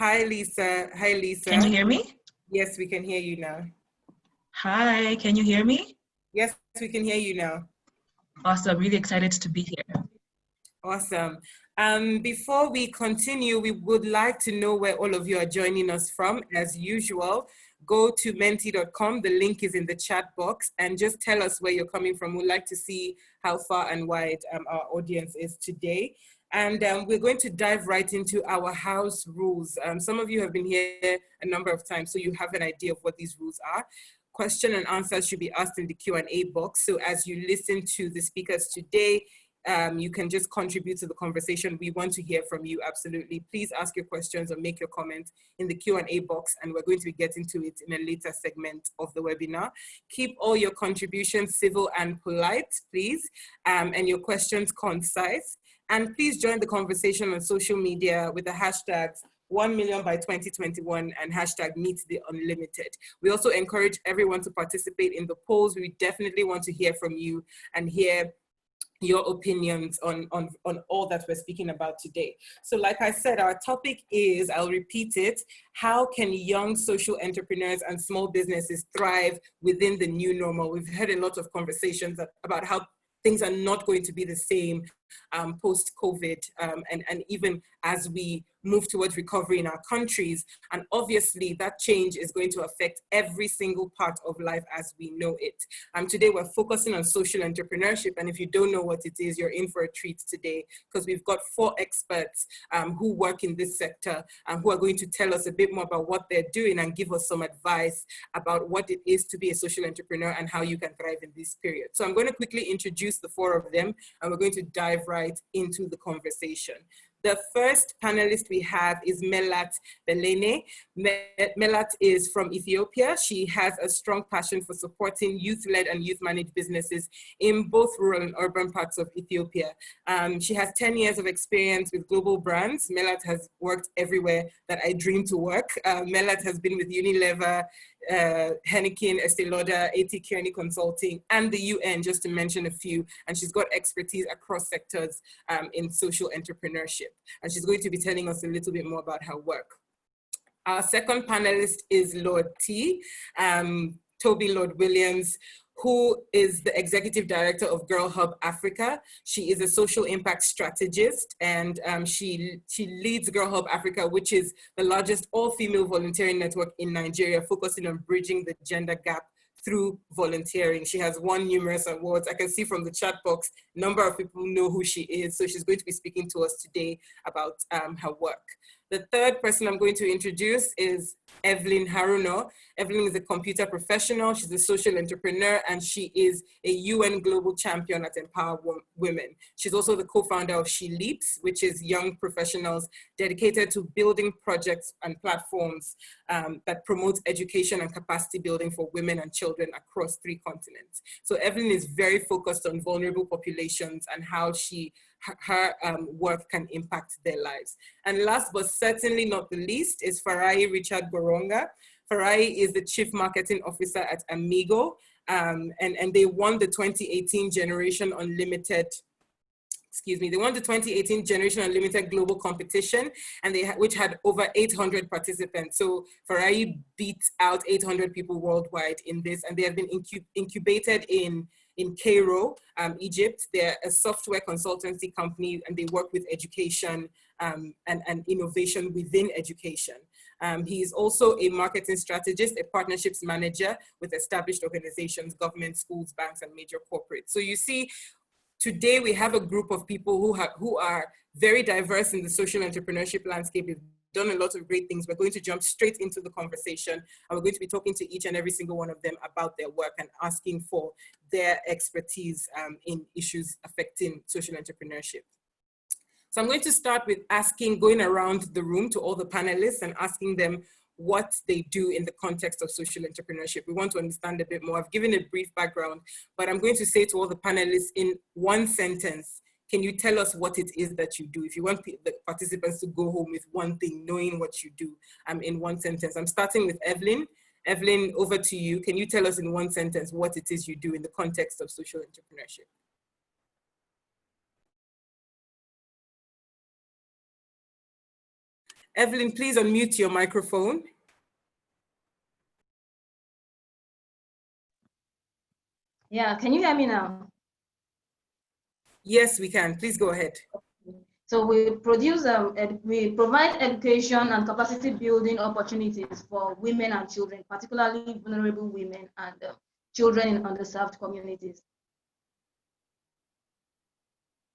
Hi, Lisa. Hi, Lisa. Can you hear me? Yes, we can hear you now. Hi, can you hear me? Yes, we can hear you now. Awesome, really excited to be here. Awesome. Before we continue, we would like to know where all of you are joining us from. As usual, go to menti.com. The link is in the chat box, and just tell us where you're coming from. We'd like to see how far and wide our audience is today. And we're going to dive right into our house rules. Some of you have been here a number of times, so you have an idea of what these rules are. Question and answers should be asked in the Q&A box. So as you listen to the speakers today, you can just contribute to the conversation. We want to hear from you, absolutely. Please ask your questions or make your comments in the Q&A box, and we're going to be getting to it in a later segment of the webinar. Keep all your contributions civil and polite, please, and your questions concise. And please join the conversation on social media with the hashtags 1 million by 2021 and hashtag meet the unlimited. We also encourage everyone to participate in the polls. We definitely want to hear from you and hear your opinions on all that we're speaking about today. So like I said, our topic is, I'll repeat it, how can young social entrepreneurs and small businesses thrive within the new normal? We've had a lot of conversations about how things are not going to be the same post-COVID, and even as we move towards recovery in our countries. And obviously that change is going to affect every single part of life as we know it. Today we're focusing on social entrepreneurship, and if you don't know what it is, you're in for a treat today, because we've got 4 experts who work in this sector who are going to tell us a bit more about what they're doing and give us some advice about what it is to be a social entrepreneur and how you can thrive in this period. So I'm going to quickly introduce the 4 of them, and we're going to dive right into the conversation. The first panelist we have is Melat Belayneh. Melat is from Ethiopia. She has a strong passion for supporting youth-led and youth-managed businesses in both rural and urban parts of Ethiopia. She has 10 years of experience with global brands. Melat has worked everywhere that I dream to work. Melat has been with Unilever, Henneken, Estee Lauder, A.T. Kearney Consulting, and the UN, just to mention a few. And she's got expertise across sectors in social entrepreneurship. And she's going to be telling us a little bit more about her work. Our second panelist is Lord T, Tobby Lordwilliams, who is the Executive Director of Girl Hub Africa. She is a social impact strategist, and she leads Girl Hub Africa, which is the largest all-female volunteering network in Nigeria, focusing on bridging the gender gap through volunteering. She has won numerous awards. I can see from the chat box, a number of people know who she is, so she's going to be speaking to us today about her work. The third person I'm going to introduce is Evelyn Harrino. Evelyn is a computer professional. She's a social entrepreneur, and she is a UN Global Champion at Empower Women. She's also the co-founder of She Leaps, which is young professionals dedicated to building projects and platforms that promote education and capacity building for women and children across 3 continents. So Evelyn is very focused on vulnerable populations and how her work can impact their lives. And last but certainly not the least is Farayi Richard Goronga. Farayi is the Chief Marketing Officer at Amigo, and they won the 2018 Generation Unlimited, they won the 2018 Generation Unlimited Global Competition, and which had over 800 participants. So Farayi beat out 800 people worldwide in this, and they have been incubated in Cairo, Egypt. They're a software consultancy company, and they work with education and innovation within education. He is also a marketing strategist, a partnerships manager with established organizations, government, schools, banks, and major corporates. So you see, today we have a group of people who are very diverse in the social entrepreneurship landscape. We've done a lot of great things. We're going to jump straight into the conversation, and we're going to be talking to each and every single one of them about their work and asking for their expertise in issues affecting social entrepreneurship. So I'm going to start with going around the room to all the panelists and asking them what they do in the context of social entrepreneurship. We want to understand a bit more. I've given a brief background, but I'm going to say to all the panelists in 1 sentence, can you tell us what it is that you do? If you want the participants to go home with one thing, knowing what you do in 1 sentence. I'm starting with Evelyn. Evelyn, over to you. Can you tell us in 1 sentence what it is you do in the context of social entrepreneurship? Evelyn, please unmute your microphone. Yeah, can you hear me now? Yes, we can. Please go ahead. So we provide education and capacity building opportunities for women and children, particularly vulnerable women and children in underserved communities.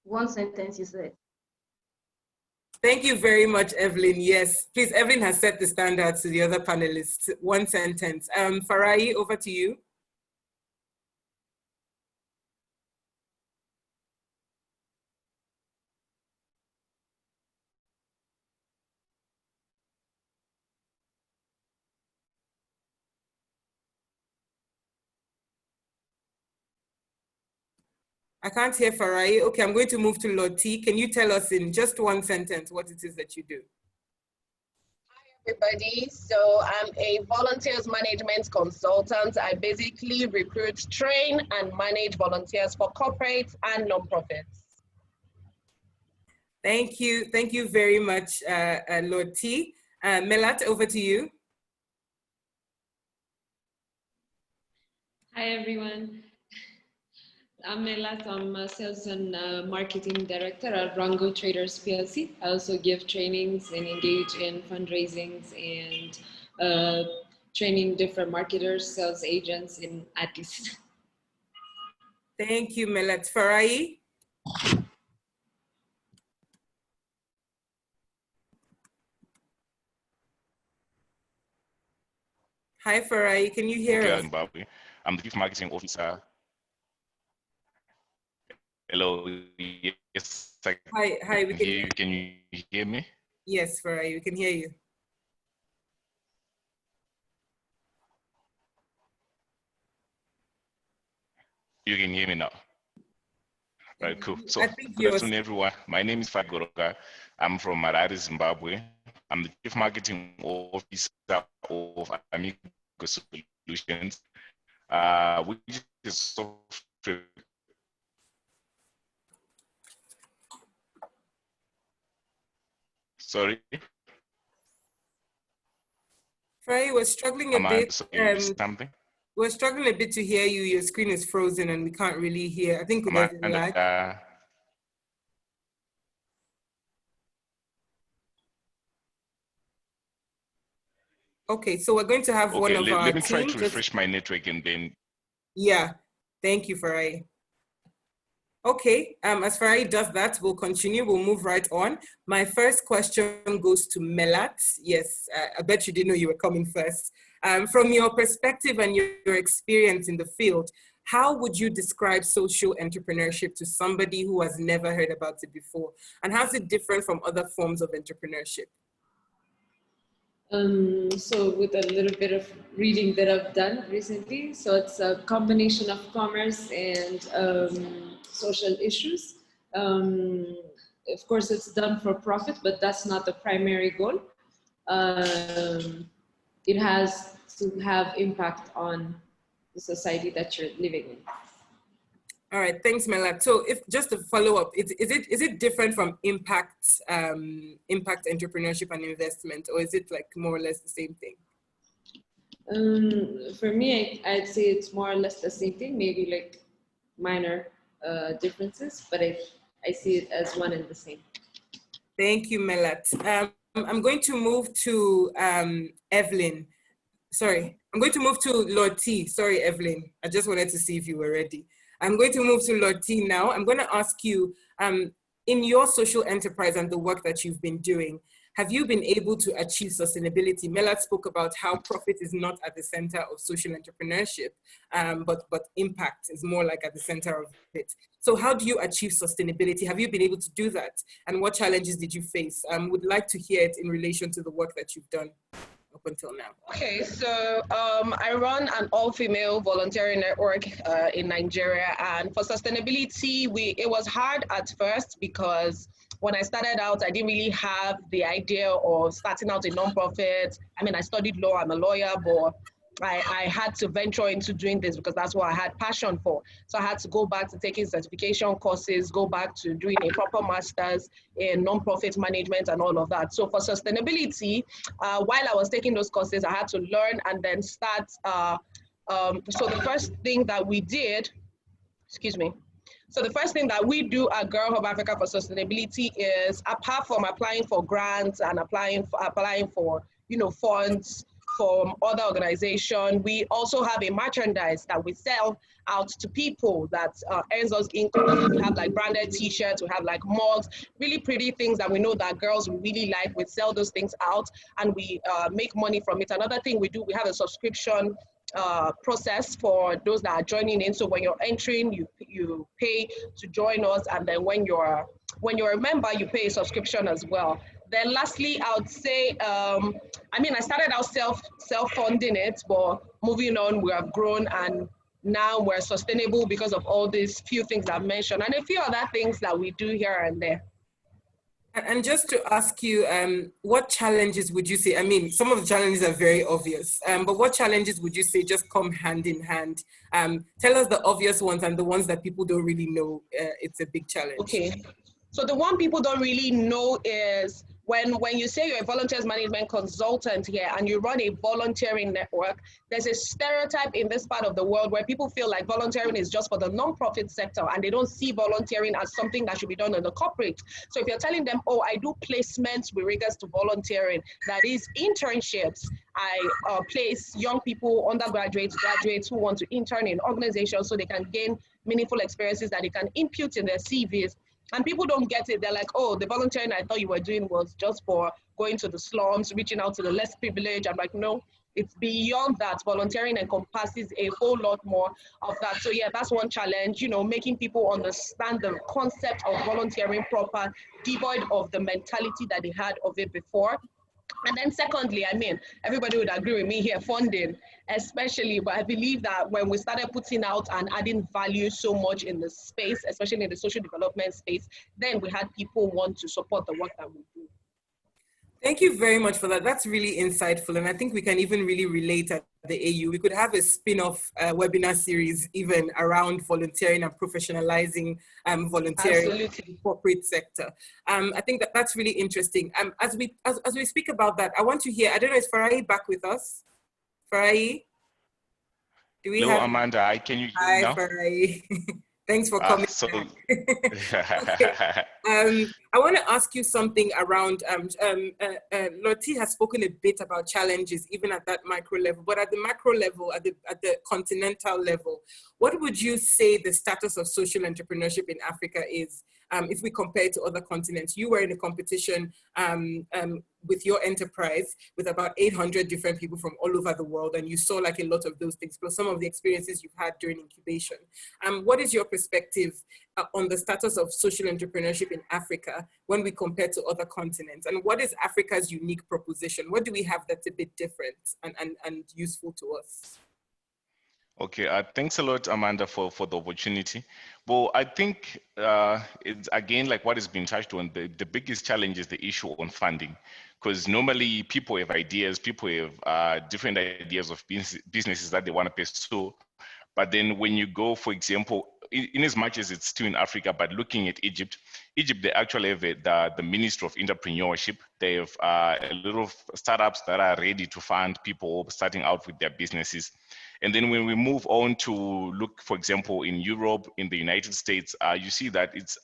One sentence, you said. Thank you very much, Evelyn. Yes, please, Evelyn has set the standards to the other panelists. One sentence. Farayi, over to you. I can't hear Farayi. Okay, I'm going to move to Lord T. Can you tell us in just one sentence what it is that you do? Hi, everybody. So I'm a volunteers management consultant. I basically recruit, train, and manage volunteers for corporates and nonprofits. Thank you. Thank you very much, Lord T. Melat, over to you. Hi, everyone. I'm Melat. I'm a sales and marketing director at Rungo Traders PLC. I also give trainings and engage in fundraisings and training different marketers, sales agents in Addis. Thank you, Melat. Farayi? Hi, Farayi. Can you hear us? Zimbabwe. I'm the Chief Marketing Officer. Hello. Yes. Hi. We can hear you. Can you hear me? Yes, Farayi. We can hear you. You can hear me now. Right, cool. So, I think good afternoon, everyone. My name is Goronga. I'm from Harare, Zimbabwe. I'm the Chief Marketing Officer of Amigo Solutions, which is software. Sorry. Farayi, we're struggling a bit. Something? We're struggling a bit to hear you. Your screen is frozen and we can't really hear. I think there's a lag. Okay, so we're going to have one of our let me team try to refresh my network and then. Yeah, thank you, Farayi. Okay, as Farayi does that, we'll continue. We'll move right on. My first question goes to Melat. Yes, I bet you didn't know you were coming first. From your perspective and your experience in the field, how would you describe social entrepreneurship to somebody who has never heard about it before? And how's it different from other forms of entrepreneurship? So with a little bit of reading that I've done recently, so it's a combination of commerce and social issues. Of course, it's done for profit, but that's not the primary goal. It has to have impact on the society that you're living in. All right, thanks, Melat. So, if just to follow up, is it different from impact entrepreneurship and investment, or is it like more or less the same thing? For me, I'd say it's more or less the same thing. Maybe like minor differences, but I see it as one and the same. Thank you, Melat. I'm going to move to Evelyn. Sorry, I'm going to move to Lord T. Sorry, Evelyn. I just wanted to see if you were ready. I'm going to move to Lord T now. I'm going to ask you, in your social enterprise and the work that you've been doing, have you been able to achieve sustainability? Melat spoke about how profit is not at the center of social entrepreneurship, but impact is more like at the center of it. So how do you achieve sustainability? Have you been able to do that? And what challenges did you face? Would like to hear it in relation to the work that you've done up until now. Okay, so I run an all-female volunteering network in Nigeria, and for sustainability, it was hard at first because when I started out, I didn't really have the idea of starting out a nonprofit. I mean, I studied law, I'm a lawyer, but I had to venture into doing this because that's what I had passion for. So I had to go back to taking certification courses, go back to doing a proper master's in nonprofit management and all of that. So for sustainability, while I was taking those courses, I had to learn and then start. So the first thing that we did, excuse me. So the first thing that we do at Girl Hub Africa for Sustainability is, apart from applying for grants and applying for funds from other organizations, we also have a merchandise that we sell out to people that earns us income. We have like branded t-shirts, we have like mugs, really pretty things that we know that girls really like. We sell those things out and we make money from it. Another thing we do, we have a subscription process for those that are joining in. So when you're entering, you pay to join us, and then when you're a member, you pay a subscription as well. Then lastly, I would say, I started out self-funding it, but moving on, we have grown and now we're sustainable because of all these few things I've mentioned and a few other things that we do here and there. And just to ask you, what challenges would you say, some of the challenges are very obvious, but what challenges would you say just come hand in hand? Tell us the obvious ones and the ones that people don't really know it's a big challenge. Okay, so the one people don't really know is when you say you're a volunteers management consultant here and you run a volunteering network, there's a stereotype in this part of the world where people feel like volunteering is just for the non-profit sector and they don't see volunteering as something that should be done in the corporate. So if you're telling them, oh, I do placements with regards to volunteering, that is internships. I place young people, undergraduates, graduates who want to intern in organizations so they can gain meaningful experiences that they can impute in their CVs. And people don't get it. They're like, oh, the volunteering I thought you were doing was just for going to the slums, reaching out to the less privileged. I'm like, no, it's beyond that. Volunteering encompasses a whole lot more of that. So yeah, that's one challenge, making people understand the concept of volunteering proper, devoid of the mentality that they had of it before. And then secondly, everybody would agree with me here, funding, especially, but I believe that when we started putting out and adding value so much in the space, especially in the social development space, then we had people want to support the work that we do. Thank you very much for that. That's really insightful. And I think we can even really relate at the AU. We could have a spin-off webinar series even around volunteering and professionalizing volunteering in the corporate sector. I think that's really interesting. As we speak about that, I want to hear, I don't know, is Farayi back with us? Farayi? Hello, Amanda. Can you hear me now? Hi, Farayi. Thanks for coming. Okay. I want to ask you something around, Lottie has spoken a bit about challenges, even at that micro level, but at the macro level, at the continental level, what would you say the status of social entrepreneurship in Africa is? If we compare it to other continents? You were in a competition with your enterprise with about 800 different people from all over the world, and you saw like a lot of those things, plus some of the experiences you've had during incubation. What is your perspective on the status of social entrepreneurship in Africa when we compare to other continents? And what is Africa's unique proposition? What do we have that's a bit different and useful to us? Okay, thanks a lot, Amanda, for the opportunity. Well, I think it's again like what has been touched on. The biggest challenge is the issue on funding, because normally people have ideas, people have different ideas of businesses that they want to pursue. But then when you go, for example, in as much as it's still in Africa, but looking at Egypt, they actually have the Ministry of Entrepreneurship. They have a lot of startups that are ready to fund people starting out with their businesses. And then when we move on to look, for example, in Europe, in the United States, you see that it's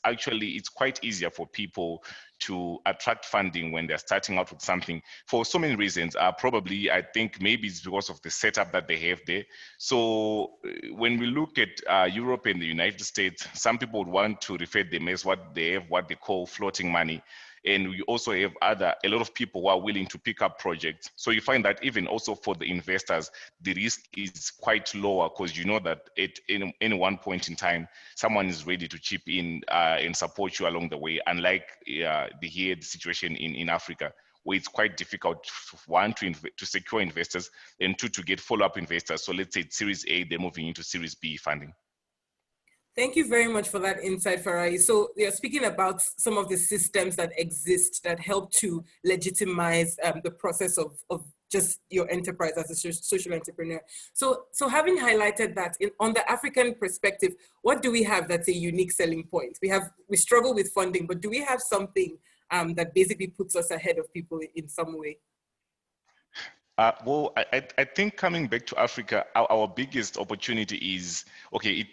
quite easier for people to attract funding when they're starting out with something for so many reasons. Probably, I think maybe it's because of the setup that they have there. So when we look at Europe and the United States, some people would want to refer them as what they call floating money. And we also have a lot of people who are willing to pick up projects. So you find that even also for the investors, the risk is quite lower because you know that at any one point in time, someone is ready to chip in and support you along the way. Unlike the situation in Africa, where it's quite difficult, one, to secure investors, and two, to get follow-up investors. So let's say it's Series A, they're moving into Series B funding. Thank you very much for that insight, Farayi. So you're speaking about some of the systems that exist that help to legitimize the process of just your enterprise as a social entrepreneur. So having highlighted that, on the African perspective, what do we have that's a unique selling point? We struggle with funding, but do we have something that basically puts us ahead of people in some way? Well, I think coming back to Africa, our biggest opportunity is, okay,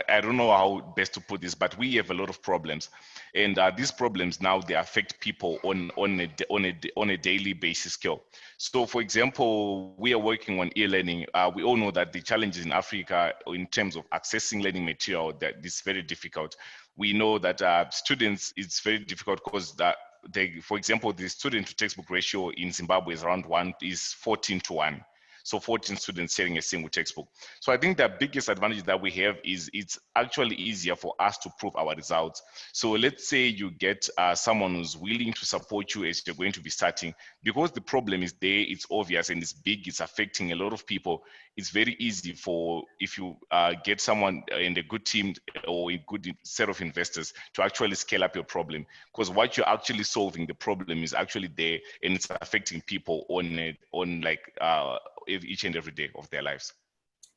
I don't know how best to put this, but we have a lot of problems. And these problems now, they affect people on a daily basis scale. So for example, we are working on e-learning. We all know that the challenges in Africa in terms of accessing learning material, that is very difficult. We know that students, it's very difficult because for example, the student to textbook ratio in Zimbabwe is 14 to 1. So 14 students sharing a single textbook. So I think the biggest advantage that we have is it's actually easier for us to prove our results. So let's say you get someone who's willing to support you as you're going to be starting, because the problem is there, it's obvious and it's big, it's affecting a lot of people. It's very easy if you get someone in a good team or a good set of investors to actually scale up your problem, because what you're actually solving, the problem is actually there and it's affecting people on each and every day of their lives.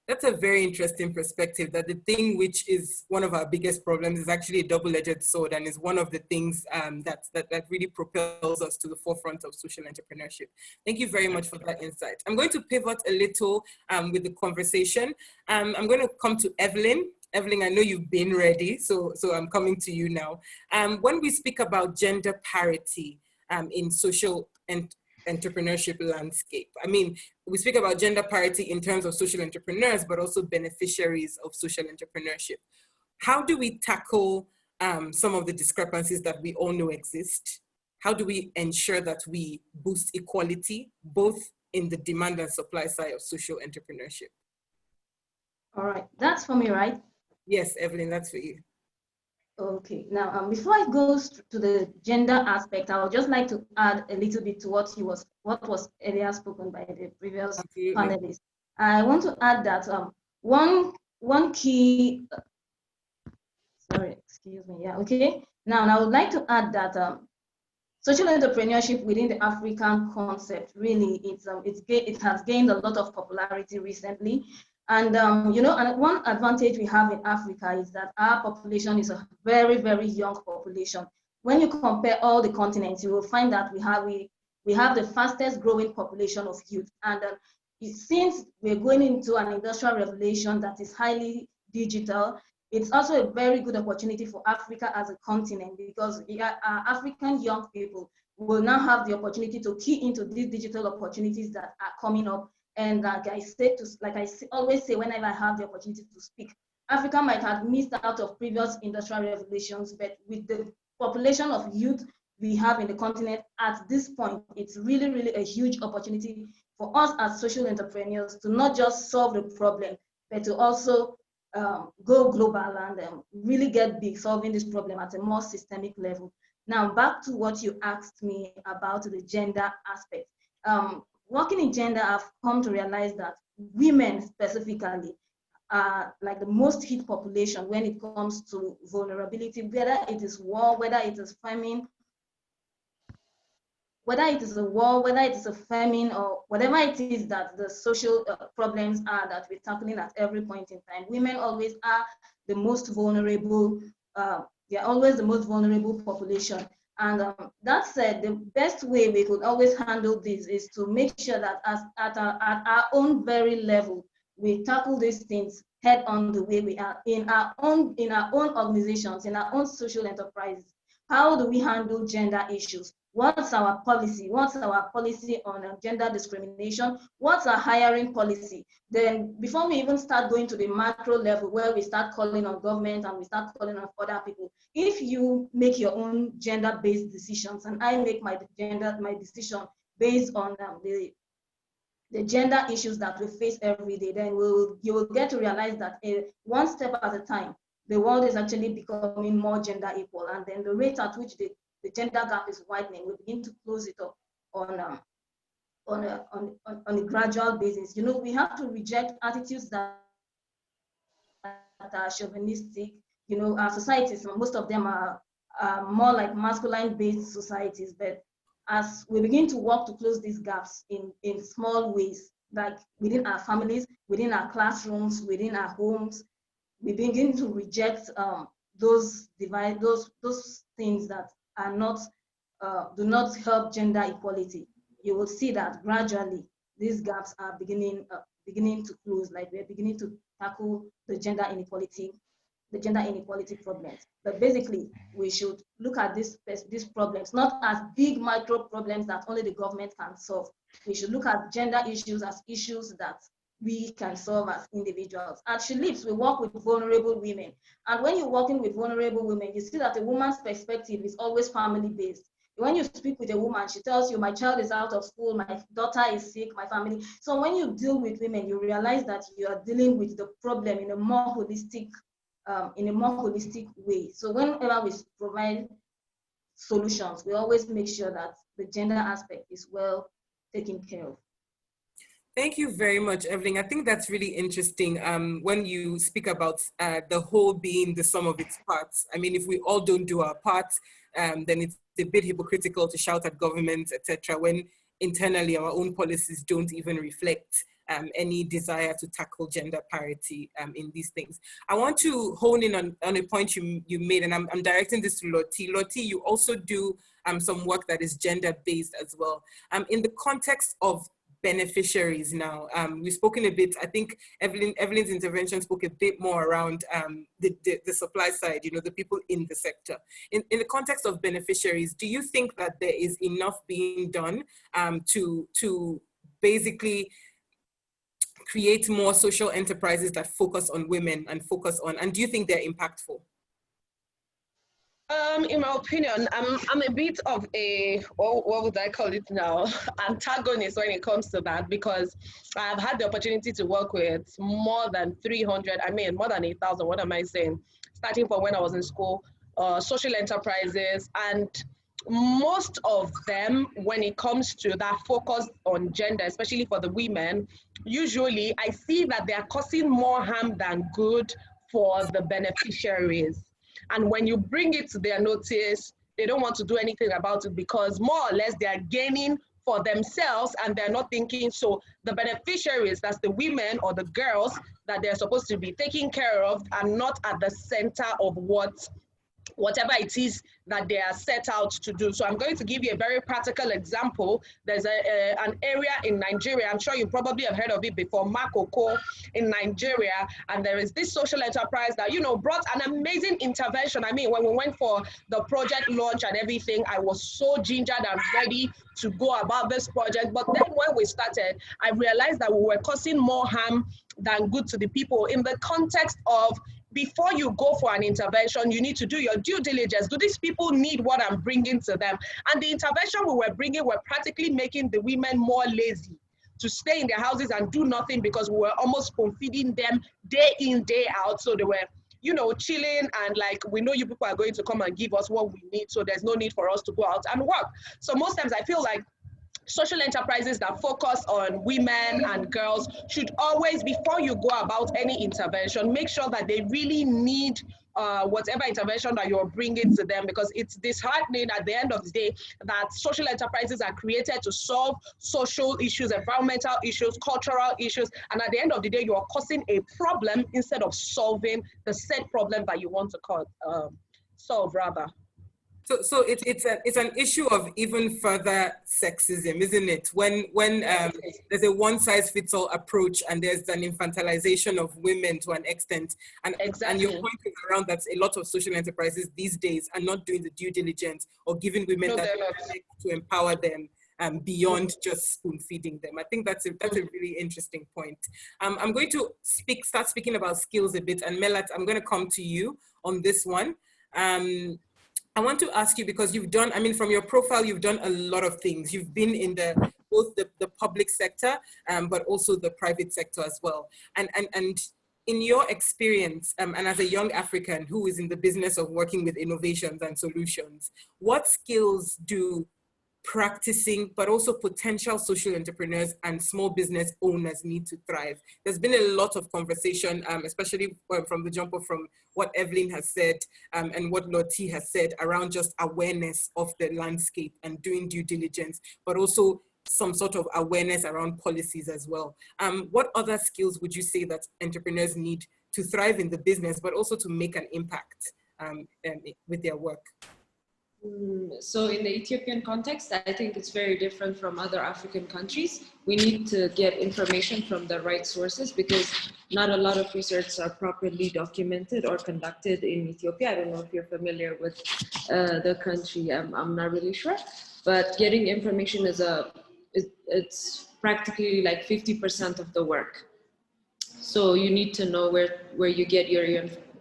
That's a very interesting perspective, that the thing which is one of our biggest problems is actually a double-edged sword, and is one of the things that really propels us to the forefront of social entrepreneurship. Thank you very much for that insight. I'm going to pivot a little with the conversation. I'm going to come to Evelyn. Evelyn, I know you've been ready, so I'm coming to you now. When we speak about gender parity in social entrepreneurship landscape, I mean, we speak about gender parity in terms of social entrepreneurs, but also beneficiaries of social entrepreneurship. How do we tackle some of the discrepancies that we all know exist? How do we ensure that we boost equality, both in the demand and supply side of social entrepreneurship? All right, that's for me, right? Yes, Evelyn, that's for you. Okay, now before I go to the gender aspect, I would just like to add a little bit to what was earlier spoken by the previous panelists. I want to add that one key, sorry, excuse me, yeah, okay. Now I would like to add that social entrepreneurship within the African concept, really, it has gained a lot of popularity recently. And and one advantage we have in Africa is that our population is a very, very young population. When you compare all the continents, you will find that we have the fastest growing population of youth. And since we're going into an industrial revolution that is highly digital, it's also a very good opportunity for Africa as a continent, because our African young people will now have the opportunity to key into these digital opportunities that are coming up. And like I always say whenever I have the opportunity to speak, Africa might have missed out of previous industrial revolutions, but with the population of youth we have in the continent at this point, it's really, really a huge opportunity for us as social entrepreneurs to not just solve the problem, but to also go global and really get big, solving this problem at a more systemic level. Now, back to what you asked me about the gender aspect. Working in gender, I've come to realize that women specifically are like the most hit population when it comes to vulnerability, whether it is war, whether it is famine, whether it is a war, whether it is a famine, or whatever it is that the social problems are that we're tackling at every point in time. Women always are the most vulnerable, they're always the most vulnerable population. And that said, the best way we could always handle this is to make sure that at our own very level, we tackle these things head on the way we are in our own organizations, in our own social enterprises. How do we handle gender issues? What's our policy? What's our policy on gender discrimination? What's our hiring policy? Then before we even start going to the macro level where we start calling on government and we start calling on other people, if you make your own gender-based decisions and I make my decision based on the gender issues that we face every day, then you will get to realize that one step at a time, the world is actually becoming more gender equal, and then the rate at which the gender gap is widening, we begin to close it up on a gradual basis. We have to reject attitudes that are chauvinistic, you know, our societies, most of them are more like masculine-based societies, but as we begin to work to close these gaps in small ways, like within our families, within our classrooms, within our homes, we begin to reject those things that are not do not help gender equality. You will see that gradually these gaps are beginning to close. Like we're beginning to tackle the gender inequality problems. But basically, we should look at these problems not as big micro problems that only the government can solve. We should look at gender issues as issues that we can solve as individuals. At Phillips, we work with vulnerable women. And when you're working with vulnerable women, you see that a woman's perspective is always family-based. When you speak with a woman, she tells you, my child is out of school, my daughter is sick, my family. So when you deal with women, you realize that you are dealing with the problem in a more holistic way. So whenever we provide solutions, we always make sure that the gender aspect is well taken care of. Thank you very much, Evelyn. I think that's really interesting when you speak about the whole being the sum of its parts. I mean, if we all don't do our part, then it's a bit hypocritical to shout at governments, etc., when internally our own policies don't even reflect any desire to tackle gender parity in these things. I want to hone in on a point you made, and I'm directing this to Loti. Loti, you also do some work that is gender-based as well. In the context of beneficiaries now, we've spoken a bit, I think Evelyn's intervention spoke a bit more around the supply side, you know, the people in the sector. In the context of beneficiaries, do you think that there is enough being done to basically create more social enterprises that focus on women and do you think they're impactful? In my opinion, I'm a bit of a, what would I call it now, antagonist when it comes to that, because I've had the opportunity to work with more than 300, more than 8,000, what am I saying, starting from when I was in school, social enterprises, and most of them, when it comes to that focus on gender, especially for the women, usually I see that they are causing more harm than good for the beneficiaries. And when you bring it to their notice, they don't want to do anything about it because more or less they are gaining for themselves and they're not thinking. So the beneficiaries, that's the women or the girls that they're supposed to be taking care of, are not at the center of whatever it is that they are set out to do. So I'm going to give you a very practical example. There's an area in Nigeria, I'm sure you probably have heard of it before, Makoko in Nigeria, and there is this social enterprise that, you know, brought an amazing intervention. I mean, when we went for the project launch and everything, I was so gingered and ready to go about this project. But then when we started, I realized that we were causing more harm than good to the people in the context of, before you go for an intervention, you need to do your due diligence. Do these people need what I'm bringing to them? And the intervention we were bringing were practically making the women more lazy to stay in their houses and do nothing, because we were almost spoon-feeding them day in, day out. So they were, you know, chilling and like, we know you people are going to come and give us what we need, so there's no need for us to go out and work. So most times I feel like social enterprises that focus on women and girls should always, before you go about any intervention, make sure that they really need whatever intervention that you're bringing to them, because it's disheartening at the end of the day that social enterprises are created to solve social issues, environmental issues, cultural issues, and at the end of the day, you are causing a problem instead of solving the said problem that you want to solve rather. So it's an issue of even further sexism, isn't it? When there's a one-size-fits-all approach and there's an infantilization of women to an extent, and your point is around that a lot of social enterprises these days are not doing the due diligence or giving women that to empower them beyond just spoon-feeding them. I think that's a really interesting point. I'm going to start speaking about skills a bit, and Melat, I'm going to come to you on this one. I want to ask you, because you've done, I mean, from your profile, you've done a lot of things. You've been in both the public sector, but also the private sector as well. And in your experience, and as a young African who is in the business of working with innovations and solutions, what skills do practicing, but also potential social entrepreneurs and small business owners need to thrive? There's been a lot of conversation, especially from the jump off from what Evelyn has said and what Lottie has said around just awareness of the landscape and doing due diligence, but also some sort of awareness around policies as well. What other skills would you say that entrepreneurs need to thrive in the business, but also to make an impact with their work? So in the Ethiopian context, I think it's very different from other African countries. We need to get information from the right sources because not a lot of research are properly documented or conducted in Ethiopia. I don't know if you're familiar with the country. I'm not really sure, but getting information it's practically like 50% of the work. So you need to know where you get your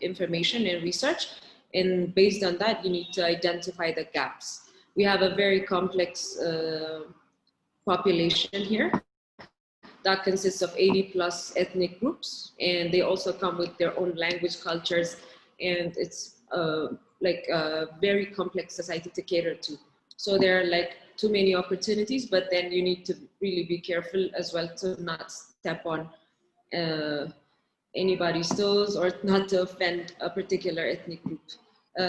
information and research. And based on that, you need to identify the gaps. We have a very complex population here that consists of 80 plus ethnic groups. And they also come with their own language, cultures, and it's like a very complex society to cater to. So there are like too many opportunities, but then you need to really be careful as well to not step on anybody's toes or not to offend a particular ethnic group.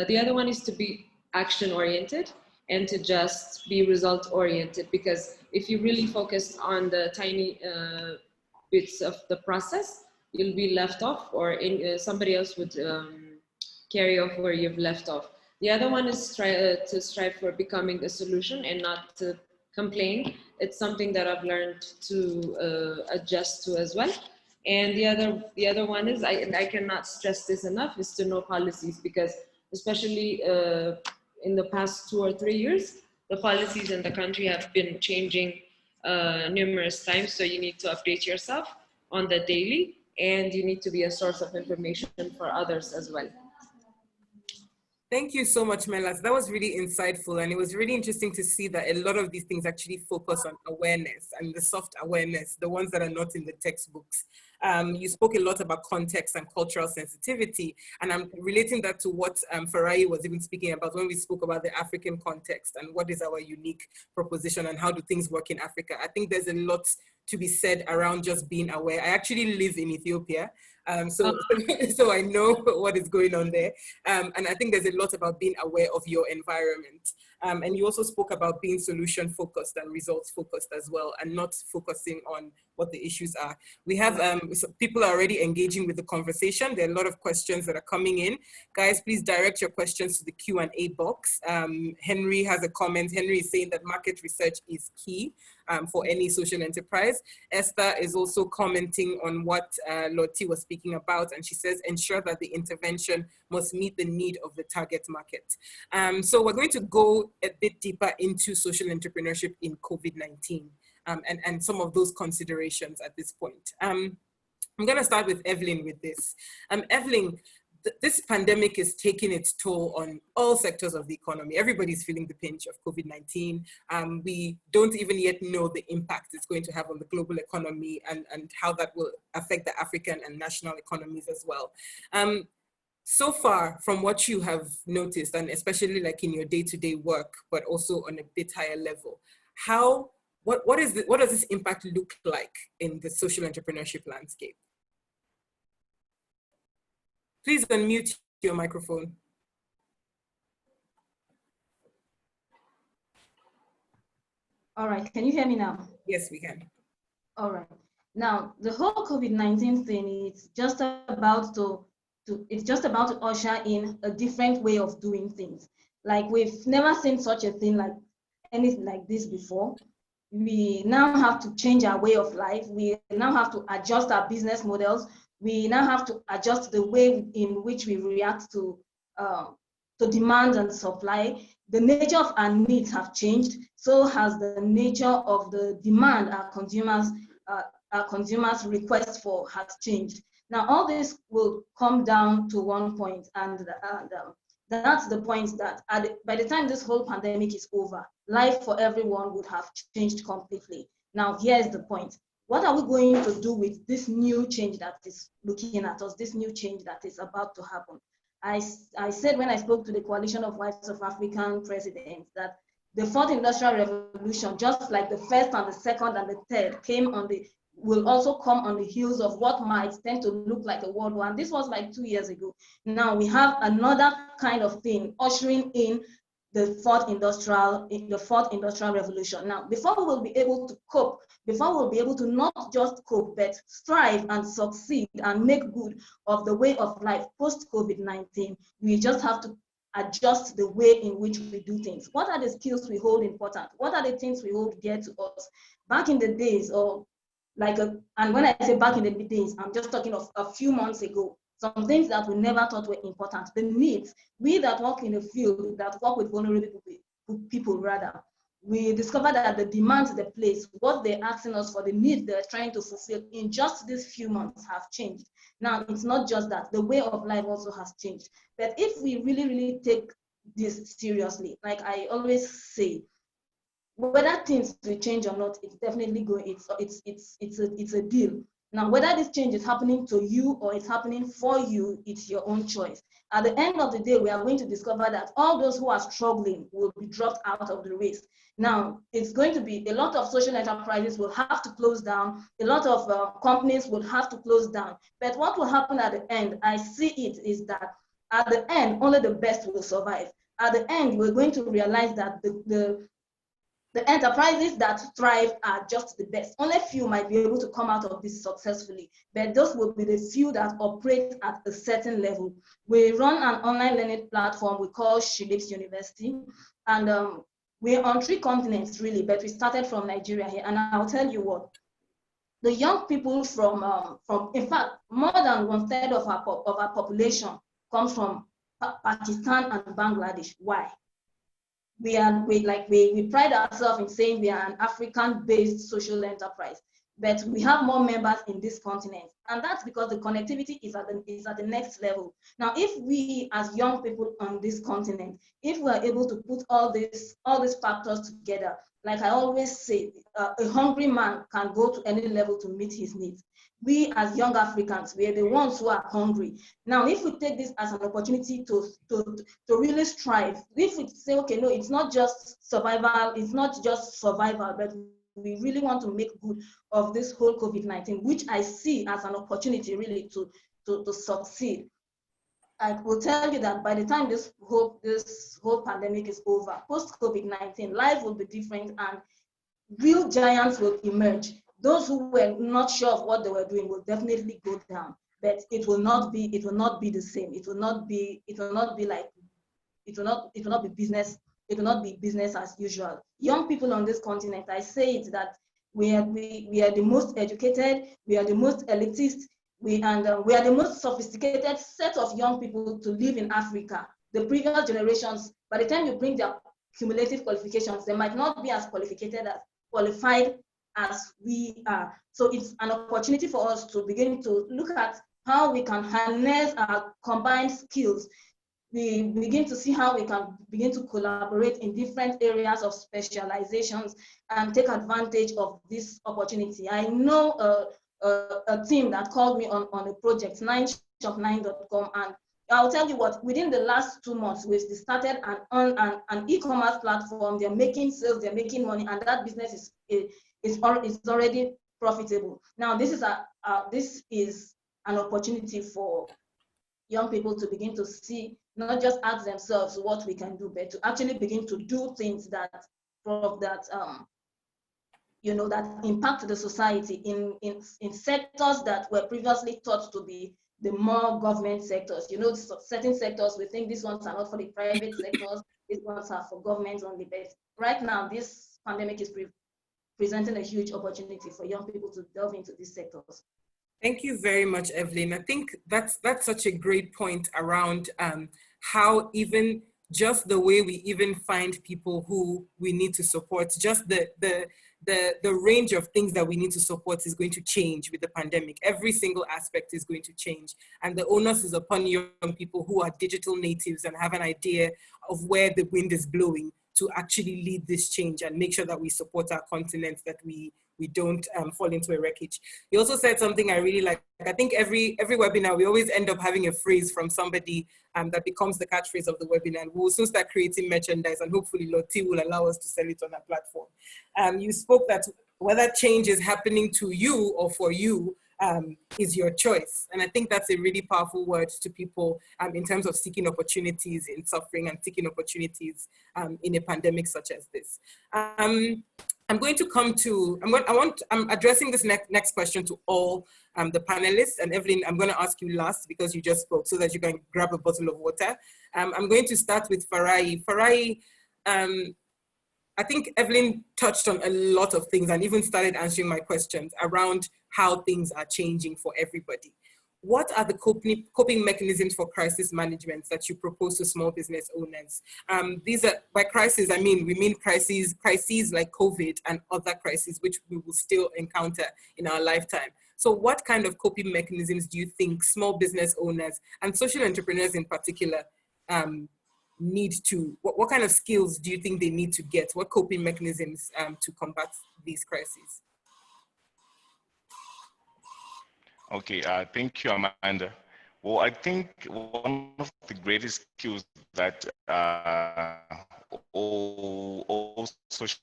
The other one is to be action oriented and to just be result oriented, because if you really focus on the tiny bits of the process, you'll be left off, or somebody else would carry off where you've left off. The other one is to strive for becoming a solution and not to complain. It's something that I've learned to adjust to as well. And the other one is, I cannot stress this enough, is to know policies, because especially in the past 2 or 3 years, the policies in the country have been changing numerous times. So you need to update yourself on the daily, and you need to be a source of information for others as well. Thank you so much, Melat. That was really insightful, and it was really interesting to see that a lot of these things actually focus on awareness and the soft awareness, the ones that are not in the textbooks. You spoke a lot about context and cultural sensitivity, and I'm relating that to what Farayi was even speaking about when we spoke about the African context and what is our unique proposition and how do things work in Africa. I think there's a lot to be said around just being aware. I actually live in Ethiopia, so I know what is going on there. And I think there's a lot about being aware of your environment. And you also spoke about being solution focused and results focused as well, and not focusing on what the issues are. We have so people are already engaging with the conversation. There are a lot of questions that are coming in. Guys, please direct your questions to the Q&A box. Henry has a comment. Henry is saying that market research is key for any social enterprise. Esther is also commenting on what Lottie was speaking about, and she says, ensure that the intervention must meet the need of the target market. So we're going to go a bit deeper into social entrepreneurship in COVID-19 and some of those considerations at this point. I'm going to start with Evelyn with this. Evelyn, this pandemic is taking its toll on all sectors of the economy. Everybody's feeling the pinch of COVID-19. We don't even yet know the impact it's going to have on the global economy and how that will affect the African and national economies as well. So far, from what you have noticed, and especially like in your day-to-day work, but also on a bit higher level, what does this impact look like in the social entrepreneurship landscape? Please unmute your microphone. All right, can you hear me now? Yes, we can. All right. Now, the whole COVID-19 thing is just about to usher in a different way of doing things. Like, we've never seen such a thing like anything like this before. We now have to change our way of life. We now have to adjust our business models. We now have to adjust the way in which we react to demand and supply. The nature of our needs have changed. So has the nature of the demand our consumers' request for has changed. Now, all this will come down to one point, and that's the point that by the time this whole pandemic is over, life for everyone would have changed completely. Now, here's the point. What are we going to do with this new change that is looking at us, this new change that is about to happen? I said when I spoke to the Coalition of Wives of African Presidents that The fourth industrial revolution, just like the first and the second and the third, will also come on the heels of what might tend to look like a world war. And this was like 2 years ago. Now we have another kind of thing ushering in the fourth industrial revolution. Now, before we will be able to cope, before we'll be able to not just cope, but strive and succeed and make good of the way of life post-COVID-19, we just have to adjust the way in which we do things. What are the skills we hold important? What are the things we hold dear to us? Back in the days, and when I say back in the days, I'm just talking of a few months ago, some things that we never thought were important. The needs, we that work in the field, that work with vulnerable people rather, we discovered that the demands they place, what they're asking us for, the needs they're trying to fulfill in just these few months have changed. Now, it's not just that, the way of life also has changed. But if we really, really take this seriously, like I always say, whether things will change or not, it's definitely going, it's a deal. Now, whether this change is happening to you or it's happening for you, it's your own choice. At the end of the day, we are going to discover that all those who are struggling will be dropped out of the race. Now, it's going to be a lot of social enterprises will have to close down. A lot of companies will have to close down. But what will happen at the end, I see it, is that at the end, only the best will survive. At the end, we're going to realize that the enterprises that thrive are just the best. Only few might be able to come out of this successfully, but those will be the few that operate at a certain level. We run an online learning platform we call Phillips University, and we're on 3 continents really, but we started from Nigeria here. And I'll tell you what, the young people from in fact, more than 1/3 of our population comes from Pakistan and Bangladesh. Why? We pride ourselves in saying we are an African-based social enterprise, but we have more members in this continent, and that's because the connectivity is at the next level. Now, if we as young people on this continent, if we are able to put all these factors together, like I always say, a hungry man can go to any level to meet his needs. We as young Africans, we are the ones who are hungry. Now, if we take this as an opportunity to really strive, if we say, okay, no, it's not just survival, but we really want to make good of this whole COVID-19, which I see as an opportunity really to succeed. I will tell you that by the time this whole pandemic is over, post-COVID-19, life will be different and real giants will emerge. Those who were not sure of what they were doing will definitely go down, but it will not be the same. It will not be business as usual. Young people on this continent, I say it that we are the most educated, we are the most elitist, we are the most sophisticated set of young people to live in Africa. The previous generations, by the time you bring their cumulative qualifications, they might not be as qualified as we are. So it's an opportunity for us to begin to look at how we can harness our combined skills. We begin to see how we can begin to collaborate in different areas of specializations and take advantage of this opportunity. I know a team that called me on a project, 9shop9.com, and I'll tell you what, within the last 2 months, we started an e-commerce platform. They're making sales, they're making money, and that business is already profitable. Now, this is an opportunity for young people to begin to see, not just ask themselves what we can do, but to actually begin to do things that impact the society in sectors that were previously thought to be the more government sectors. Certain sectors, we think these ones are not for the private sectors, these ones are for government only. But right now, this pandemic is presenting a huge opportunity for young people to delve into these sectors. Thank you very much, Evelyn. I think that's such a great point around how even just the way we even find people who we need to support, just the range of things that we need to support is going to change with the pandemic. Every single aspect is going to change. And the onus is upon young people who are digital natives and have an idea of where the wind is blowing to actually lead this change and make sure that we support our continent that we we don't fall into a wreckage. You also said something I really like. I think every webinar, we always end up having a phrase from somebody that becomes the catchphrase of the webinar. And we'll soon start creating merchandise, and hopefully Lottie will allow us to sell it on our platform. You spoke that whether change is happening to you or for you is your choice. And I think that's a really powerful word to people in terms of seeking opportunities in suffering and seeking opportunities in a pandemic such as this. I'm going to come to, I'm addressing this next question to all the panelists. And Evelyn, I'm going to ask you last because you just spoke, so that you can grab a bottle of water. I'm going to start with Farayi. Farayi, I think Evelyn touched on a lot of things and even started answering my questions around how things are changing for everybody. What are the coping mechanisms for crisis management that you propose to small business owners? These are, by crisis, we mean crises like COVID and other crises which we will still encounter in our lifetime. So what kind of coping mechanisms do you think small business owners and social entrepreneurs in particular need to, what kind of skills do you think they need to get? What coping mechanisms to combat these crises? Okay, thank you, Amanda. Well, I think one of the greatest skills that all social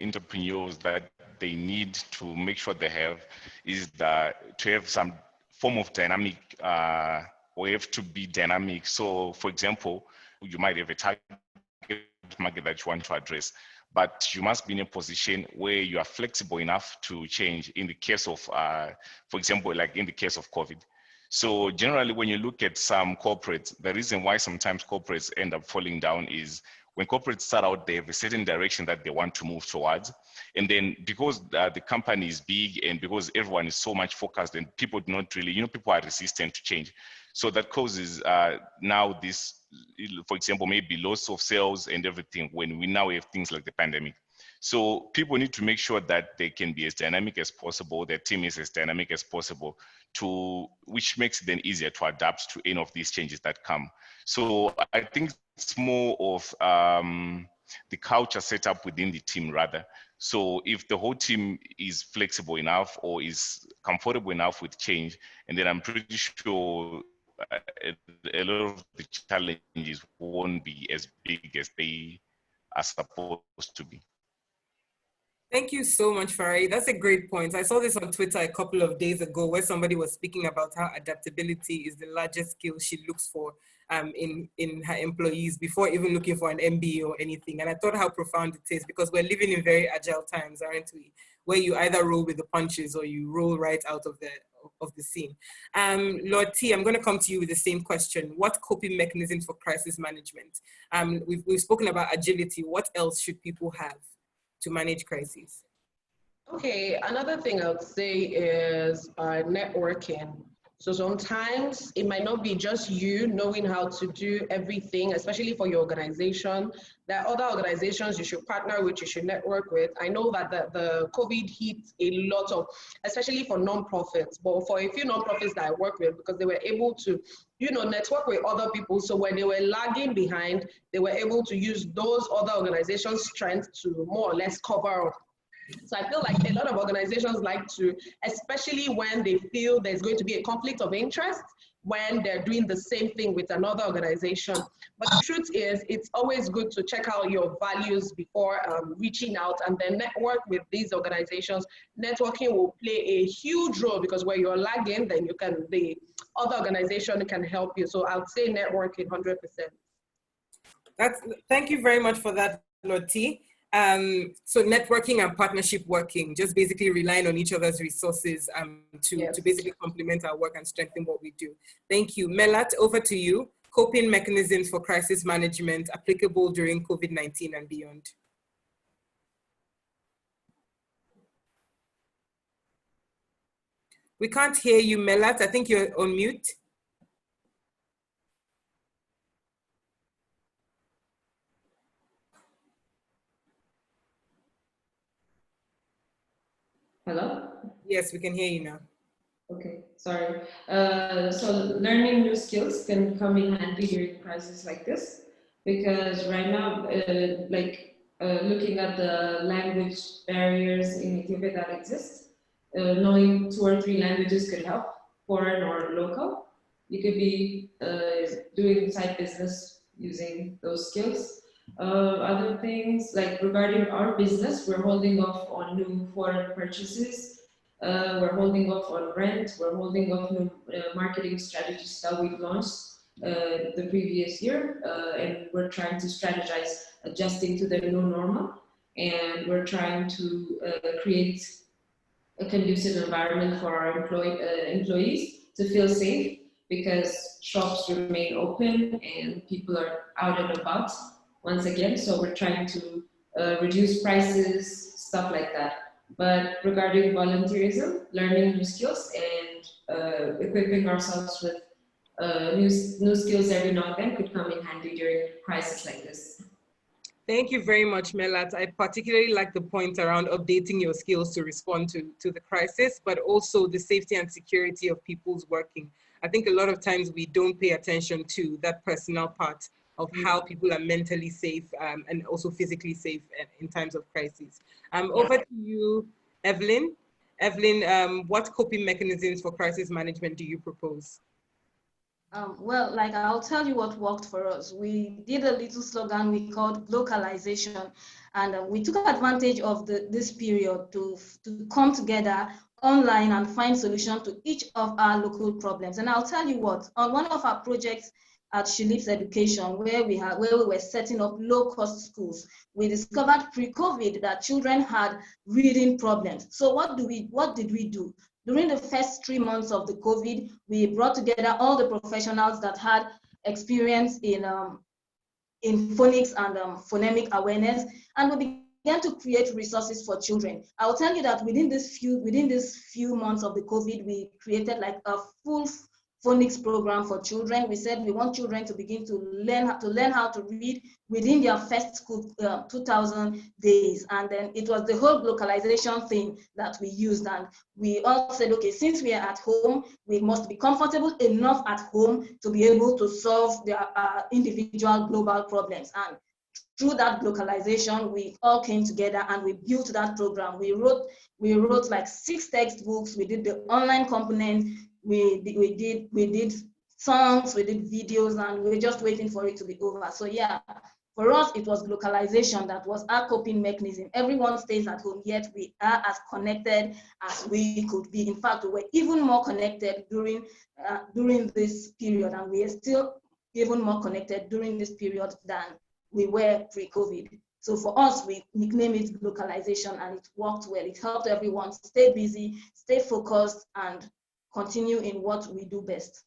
entrepreneurs that they need to make sure they have is that to have some form of dynamic, or have to be dynamic. So, for example, you might have a target market that you want to address, but you must be in a position where you are flexible enough to change in the case of, for example, like in the case of COVID. So generally, when you look at some corporates, the reason why sometimes corporates end up falling down is when corporates start out, they have a certain direction that they want to move towards. And then because the company is big and because everyone is so much focused and people do not really, people are resistant to change. So that causes now this, for example, maybe loss of sales and everything when we now have things like the pandemic. So people need to make sure that they can be as dynamic as possible, their team is as dynamic as possible, which makes it then easier to adapt to any of these changes that come. So I think it's more of the culture set up within the team rather. So if the whole team is flexible enough or is comfortable enough with change, and then I'm pretty sure a lot of the challenges won't be as big as they are supposed to be. Thank you so much, Ferrari. That's a great point. I saw this on Twitter a couple of days ago where somebody was speaking about how adaptability is the largest skill she looks for in her employees before even looking for an MBA or anything. And I thought how profound it is, because we're living in very agile times, aren't we? Where you either roll with the punches or you roll right out of the scene. Lord T, I'm going to come to you with the same question. What coping mechanisms for crisis management? We've spoken about agility. What else should people have to manage crises? Okay, another thing I would say is networking. So sometimes it might not be just you knowing how to do everything, especially for your organization. There are other organizations you should partner with, you should network with. I know that the COVID hit a lot of, especially for nonprofits, but for a few nonprofits that I work with, because they were able to, network with other people. So when they were lagging behind, they were able to use those other organizations' strength to more or less cover up. So I feel like a lot of organizations like to, especially when they feel there's going to be a conflict of interest, when they're doing the same thing with another organization. But the truth is, it's always good to check out your values before reaching out and then network with these organizations. Networking will play a huge role, because where you're lagging, then the other organization can help you. So I would say networking 100%. Thank you very much for that, Lord T. So networking and partnership working, just basically relying on each other's resources to basically complement our work and strengthen what we do. Thank you. Melat, over to you. Coping mechanisms for crisis management applicable during COVID-19 and beyond. We can't hear you, Melat. I think you're on mute. Hello? Yes, we can hear you now. Okay, sorry. So learning new skills can come in handy during crises like this, because right now, like looking at the language barriers in Ethiopia that exist. Knowing 2 or 3 languages could help, foreign or local. You could be doing side business using those skills. Other things like regarding our business, we're holding off on new foreign purchases. We're holding off on rent. We're holding off new marketing strategies that we've launched the previous year, and we're trying to strategize adjusting to the new normal. And we're trying to create a conducive environment for our employees to feel safe, because shops remain open and people are out and about once again. So we're trying to reduce prices, stuff like that. But regarding volunteerism, learning new skills and equipping ourselves with new skills every now and then could come in handy during a crisis like this. Thank you very much, Melat. I particularly like the point around updating your skills to respond to the crisis, but also the safety and security of people's working. I think a lot of times we don't pay attention to that personal part of how people are mentally safe and also physically safe in times of crisis. Over to you, Evelyn. Evelyn, what coping mechanisms for crisis management do you propose? Well, like I'll tell you what worked for us. We did a little slogan we called localization, and we took advantage of this period to come together online and find solutions to each of our local problems. And I'll tell you what, on one of our projects at Phillips Education, where we were setting up low-cost schools, we discovered pre-COVID that children had reading problems. So what did we do? During the first 3 months of the COVID, we brought together all the professionals that had experience in phonics and phonemic awareness, and we began to create resources for children. I'll tell you that within this few months of the COVID, we created like a full phonics program for children. We said we want children to begin to learn how to read within their first school 2,000 days. And then it was the whole localization thing that we used. And we all said, okay, since we are at home, we must be comfortable enough at home to be able to solve their individual global problems. And through that localization, we all came together and we built that program. We wrote like 6 textbooks. We did the online component. We did songs, we did videos, and we were just waiting for it to be over. So yeah, for us, it was localization that was our coping mechanism. Everyone stays at home, yet we are as connected as we could be. In fact, we were even more connected during this period, and we are still even more connected during this period than we were pre-COVID. So for us, we nicknamed it localization, and it worked well. It helped everyone stay busy, stay focused, and continue in what we do best.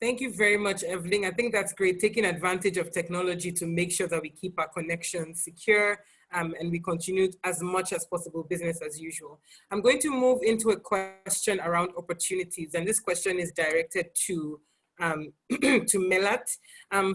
Thank you very much, Evelyn. I think that's great, taking advantage of technology to make sure that we keep our connections secure and we continue as much as possible business as usual. I'm going to move into a question around opportunities, and this question is directed to to Melat.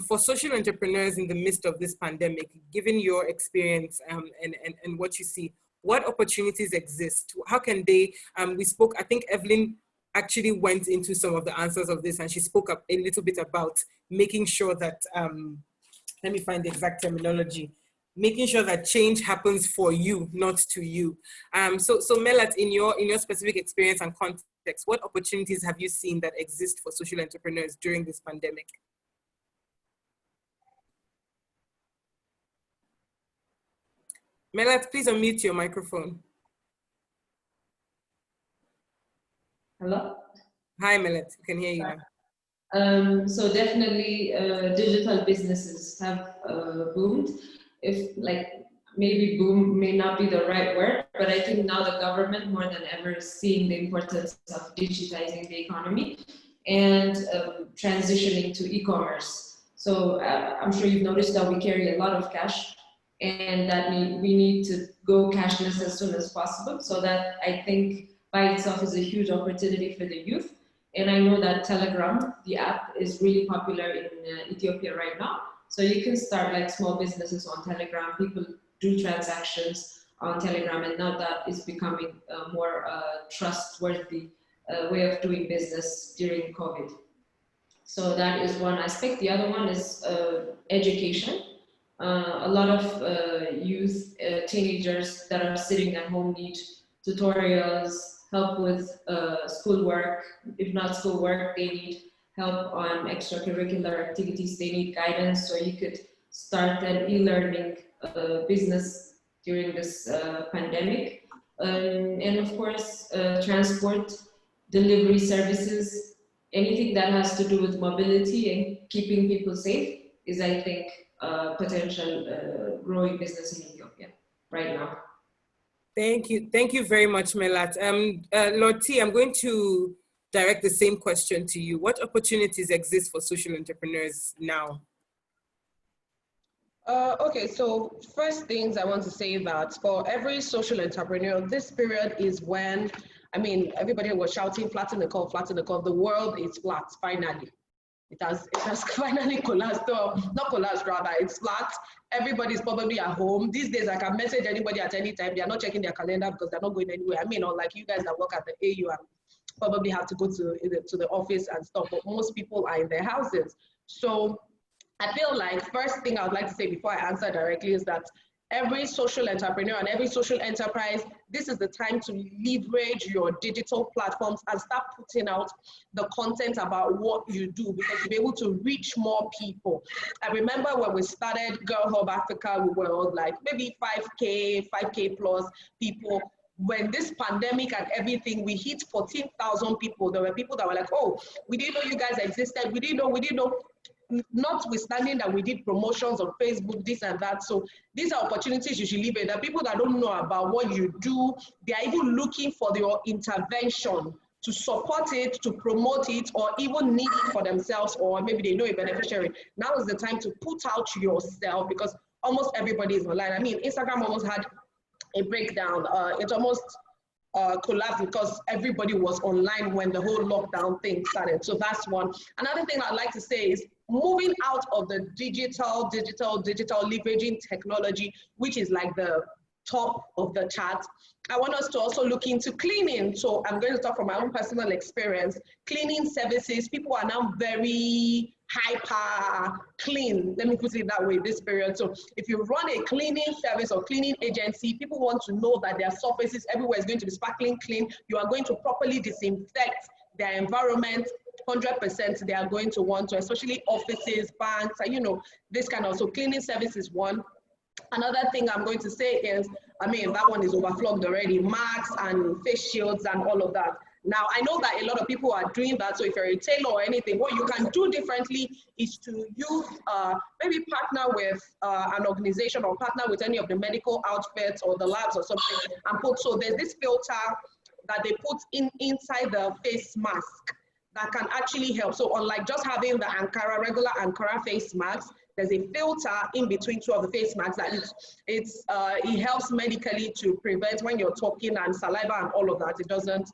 For social entrepreneurs in the midst of this pandemic, given your experience and what you see, what opportunities exist? How can they, we spoke, I think Evelyn actually went into some of the answers of this, and she spoke up a little bit about making sure that, let me find the exact terminology, making sure that change happens for you, not to you. So Melat, in your specific experience and context, what opportunities have you seen that exist for social entrepreneurs during this pandemic? Melat, please unmute your microphone. Hello? Hi, Melat, I can hear you now. So definitely digital businesses have boomed. If maybe boom may not be the right word, but I think now the government more than ever is seeing the importance of digitizing the economy and transitioning to e-commerce. So I'm sure you've noticed that we carry a lot of cash, and that we need to go cashless as soon as possible. So that, I think, by itself is a huge opportunity for the youth. And I know that Telegram, the app, is really popular in Ethiopia right now. So you can start like small businesses on Telegram. People do transactions on Telegram, and now that is becoming a more trustworthy way of doing business during COVID. So that is one aspect. The other one is education. A lot of youth, teenagers that are sitting at home need tutorials, help with schoolwork. If not schoolwork, they need help on extracurricular activities. They need guidance, so you could start an e-learning business during this pandemic. And of course, transport, delivery services, anything that has to do with mobility and keeping people safe is, I think, potential growing business in Ethiopia right now. Thank you very much, Melat. Lord T, I'm going to direct the same question to you. What opportunities exist for social entrepreneurs now? Okay, so first things I want to say that for every social entrepreneur, this period is when, I mean, everybody was shouting, flatten the curve, flatten the curve. The world is flat, finally. It has finally collapsed, or not collapsed rather, it's flat. Everybody's probably at home. These days I can message anybody at any time. They are not checking their calendar because they're not going anywhere. I mean, unlike you guys that work at the AU and probably have to go to the office and stuff, but most people are in their houses. So I feel like first thing I would like to say before I answer directly is that every social entrepreneur and every social enterprise, this is the time to leverage your digital platforms and start putting out the content about what you do, because you'll be able to reach more people. I remember when we started Girl Hub Africa, we were like maybe 5K plus people. When this pandemic and everything, we hit 14,000 people. There were people that were like, oh, we didn't know you guys existed. We didn't know. Notwithstanding that we did promotions on Facebook, this and that. So these are opportunities you should leave it. The people that don't know about what you do, they are even looking for your intervention to support it, to promote it, or even need it for themselves, or maybe they know a beneficiary. Now is the time to put out yourself, because almost everybody is online. I mean, Instagram almost had a breakdown. It almost collapsed because everybody was online when the whole lockdown thing started. So that's one. Another thing I'd like to say is moving out of the digital, leveraging technology, which is like the top of the chart. I want us to also look into cleaning. So I'm going to talk from my own personal experience. Cleaning services, people are now very hyper clean, let me put it that way, this period. So if you run a cleaning service or cleaning agency, people want to know that their surfaces everywhere is going to be sparkling clean. You are going to properly disinfect their environment. 100% they are going to want to, especially offices, banks, you know, this kind of, so cleaning service is one. Another thing I'm going to say is, I mean, that one is overflogged already, masks and face shields and all of that. Now, I know that a lot of people are doing that, so if you're a tailor or anything, what you can do differently is to use, maybe partner with an organization or partner with any of the medical outfits or the labs or something, and put, so there's this filter that they put inside the face mask that can actually help. So unlike just having the regular Ankara face masks, there's a filter in between two of the face masks that it helps medically to prevent when you're talking and saliva and all of that, it doesn't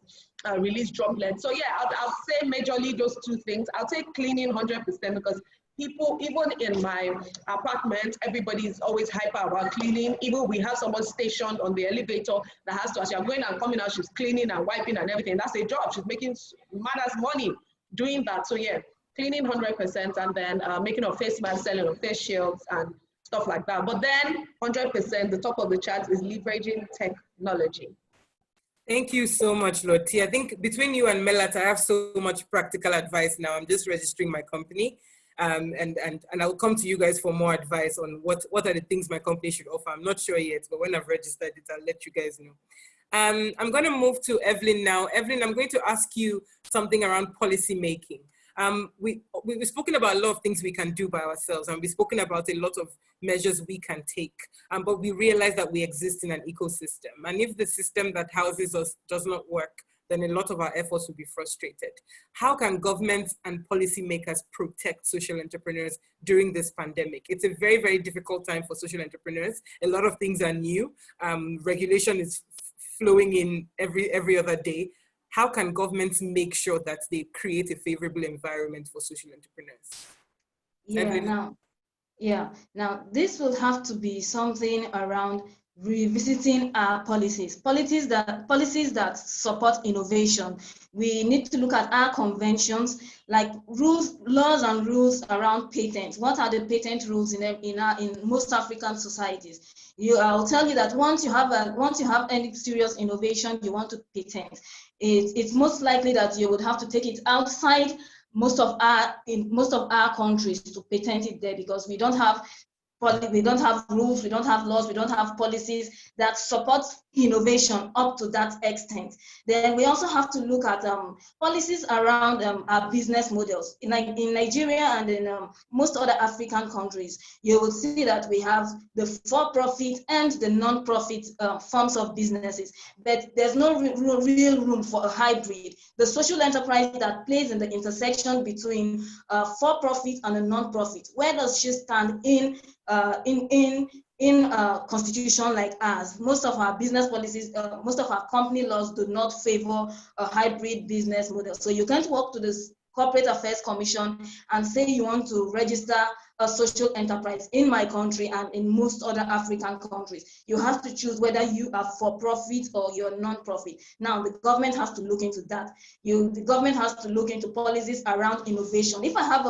release droplets. So yeah, I'll say majorly those two things. I'll say cleaning 100% because people, even in my apartment, everybody's always hyper about cleaning. Even we have someone stationed on the elevator that has to, as you're going and coming out, she's cleaning and wiping and everything. That's a job. She's making mad as money doing that. So yeah, cleaning 100%, and then making of face masks, selling of face shields and stuff like that. But then 100%, the top of the chart is leveraging technology. Thank you so much, Lord T. I think between you and Melat, I have so much practical advice now. I'm just registering my company. And I'll come to you guys for more advice on what are the things my company should offer. I'm not sure yet, but when I've registered it, I'll let you guys know. I'm going to move to Evelyn now. Evelyn, I'm going to ask you something around policy making. We've spoken about a lot of things we can do by ourselves, and we've spoken about a lot of measures we can take, but we realize that we exist in an ecosystem. And if the system that houses us does not work, then a lot of our efforts will be frustrated. How can governments and policymakers protect social entrepreneurs during this pandemic? It's a very, very difficult time for social entrepreneurs. A lot of things are new. Regulation is flowing in every other day. How can governments make sure that they create a favorable environment for social entrepreneurs? Now this will have to be something around revisiting our policies that support innovation. We need to look at our conventions, like laws and rules around patents. What are the patent rules in most African societies? I'll tell you that once you have any serious innovation you want to patent, it's most likely that you would have to take it outside most of our countries to patent it there, because we don't have rules, we don't have laws, we don't have policies that support innovation up to that extent. Then we also have to look at policies around our business models. In Nigeria and in most other African countries, you will see that we have the for-profit and the non-profit forms of businesses, but there's no real room for a hybrid. The social enterprise that plays in the intersection between for-profit and a non-profit, where does she stand in a constitution like ours? Most of our business policies, most of our company laws do not favor a hybrid business model. So you can't walk to this Corporate Affairs Commission and say you want to register a social enterprise in my country and in most other African countries. You have to choose whether you are for profit or you're non-profit. Now, the government has to look into that. The government has to look into policies around innovation. If I have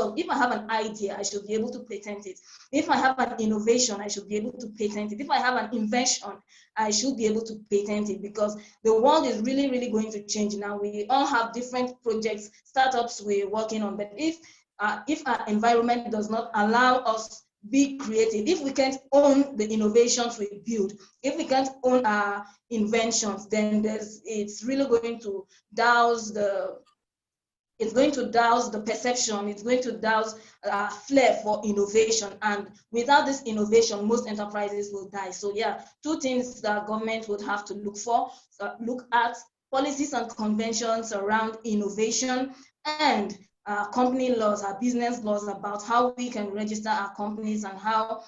an idea, I should be able to patent it. If I have an innovation, I should be able to patent it. If I have an invention, I should be able to patent it, because the world is really, really going to change now. We all have different projects, startups we're working on, but if our environment does not allow us be creative, if we can't own the innovations we build, if we can't own our inventions, then it's really going to douse the perception, it's going to douse flair for innovation. And without this innovation, most enterprises will die. So yeah, two things that government would have to look at: policies and conventions around innovation, and company laws, our business laws about how we can register our companies and how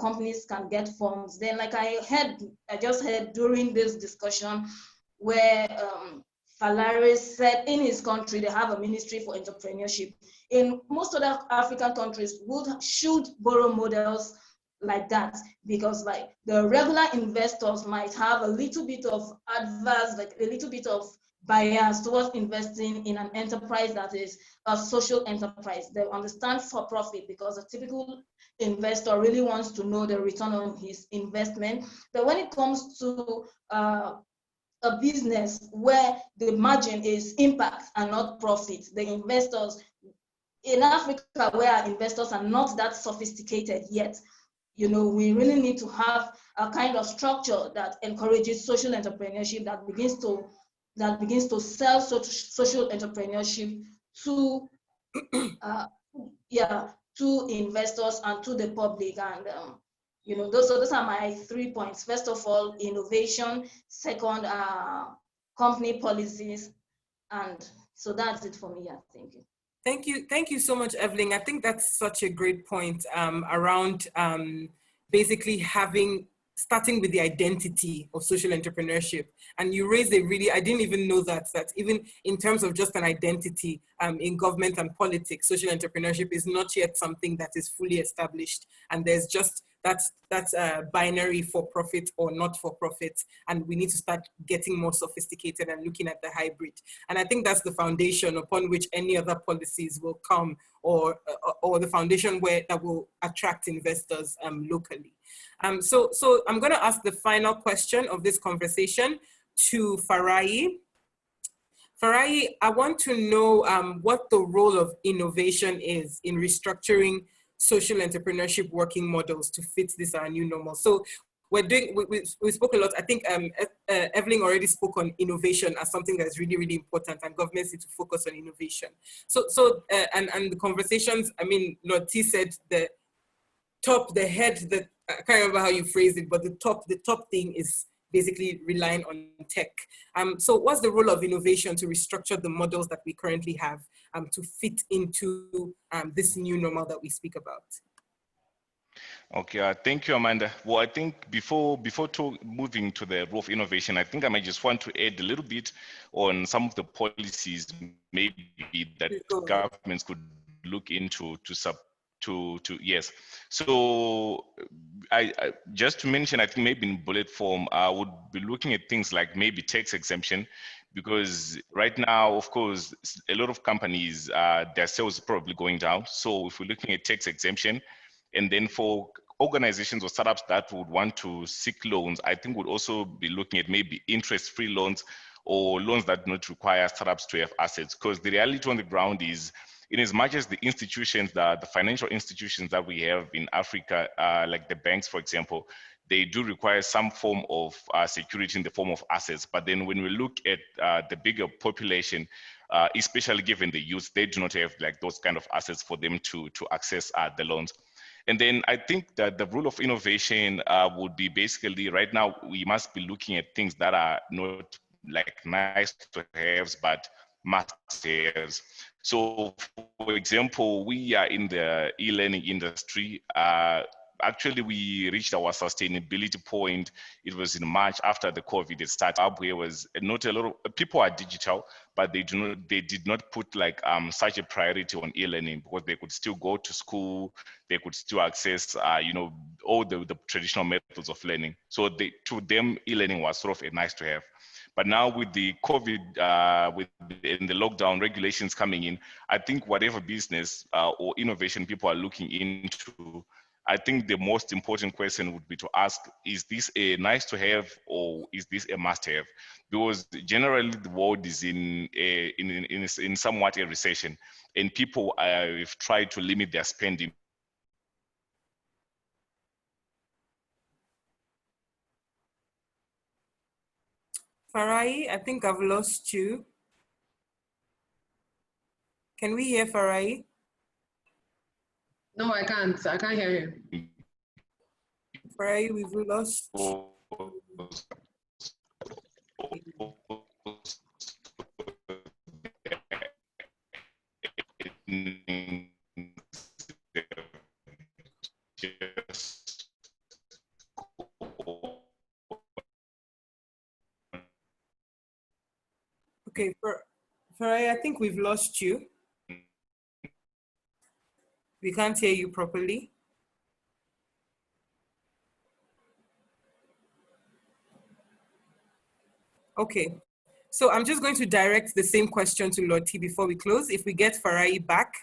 companies can get funds. Then, like I just heard during this discussion, where Ferrari said in his country they have a ministry for entrepreneurship. In most other African countries should borrow models like that, because like the regular investors might have a little bit of adverse, like a little bit of bias towards investing in an enterprise that is a social enterprise. They understand for profit because a typical investor really wants to know the return on his investment. But when it comes to a business where the margin is impact and not profit, the investors in Africa, where our investors are not that sophisticated yet, we really need to have a kind of structure that encourages social entrepreneurship, that begins to sell social entrepreneurship to to investors and to the public. And those are my 3 points. First of all, innovation. Second, company policies. And so that's it for me. Yeah, thank you. Thank you so much, Evelyn. I think that's such a great point around basically starting with the identity of social entrepreneurship. And you raised I didn't even know that even in terms of just an identity in government and politics, social entrepreneurship is not yet something that is fully established. And there's just that's binary for profit or not for profit. And we need to start getting more sophisticated and looking at the hybrid. And I think that's the foundation upon which any other policies will come, or the foundation that will attract investors locally. So I'm going to ask the final question of this conversation to Farayi. Farayi, I want to know what the role of innovation is in restructuring social entrepreneurship working models to fit this our new normal. So we spoke a lot. I think Evelyn already spoke on innovation as something that's really, really important, and governments need to focus on innovation. And the conversations, I mean, Lord T said I can't remember how you phrased it, but the top thing is basically relying on tech. So what's the role of innovation to restructure the models that we currently have to fit into this new normal that we speak about? Okay, thank you, Amanda. Well, I think before moving to the role of innovation, I think I might just want to add a little bit on some of the policies maybe that governments could look into to yes. So I just to mention, I think maybe in bullet form, I would be looking at things like maybe tax exemption, because right now, of course, a lot of companies, their sales are probably going down. So if we're looking at tax exemption, and then for organizations or startups that would want to seek loans, I think would also be looking at maybe interest-free loans or loans that do not require startups to have assets. Because the reality on the ground is, in as much as the institutions, the financial institutions that we have in Africa, like the banks, for example, they do require some form of security in the form of assets. But then when we look at the bigger population, especially given the youth, they do not have like those kind of assets for them to access the loans. And then I think that the rule of innovation would be basically, right now, we must be looking at things that are not like nice to have, but must haves. So for example, we are in the e-learning industry. Actually, we reached our sustainability point. It was in March after the COVID started. Zimbabwe was not a lot of people are digital, but they did not put like such a priority on e-learning, because they could still go to school, they could still access all the traditional methods of learning. So to them, e-learning was sort of a nice to have. But now with the COVID, in the lockdown regulations coming in, I think whatever business or innovation people are looking into, I think the most important question would be to ask, is this a nice to have or is this a must have? Because generally the world is in somewhat a recession, and people have tried to limit their spending. Farayi, I think I've lost you. Can we hear Farayi? No, I can't. I can't hear you. Farayi, we've lost you. Okay, Farayi, I think we've lost you. We can't hear you properly. Okay, so I'm just going to direct the same question to Lord T before we close. If we get Farayi back,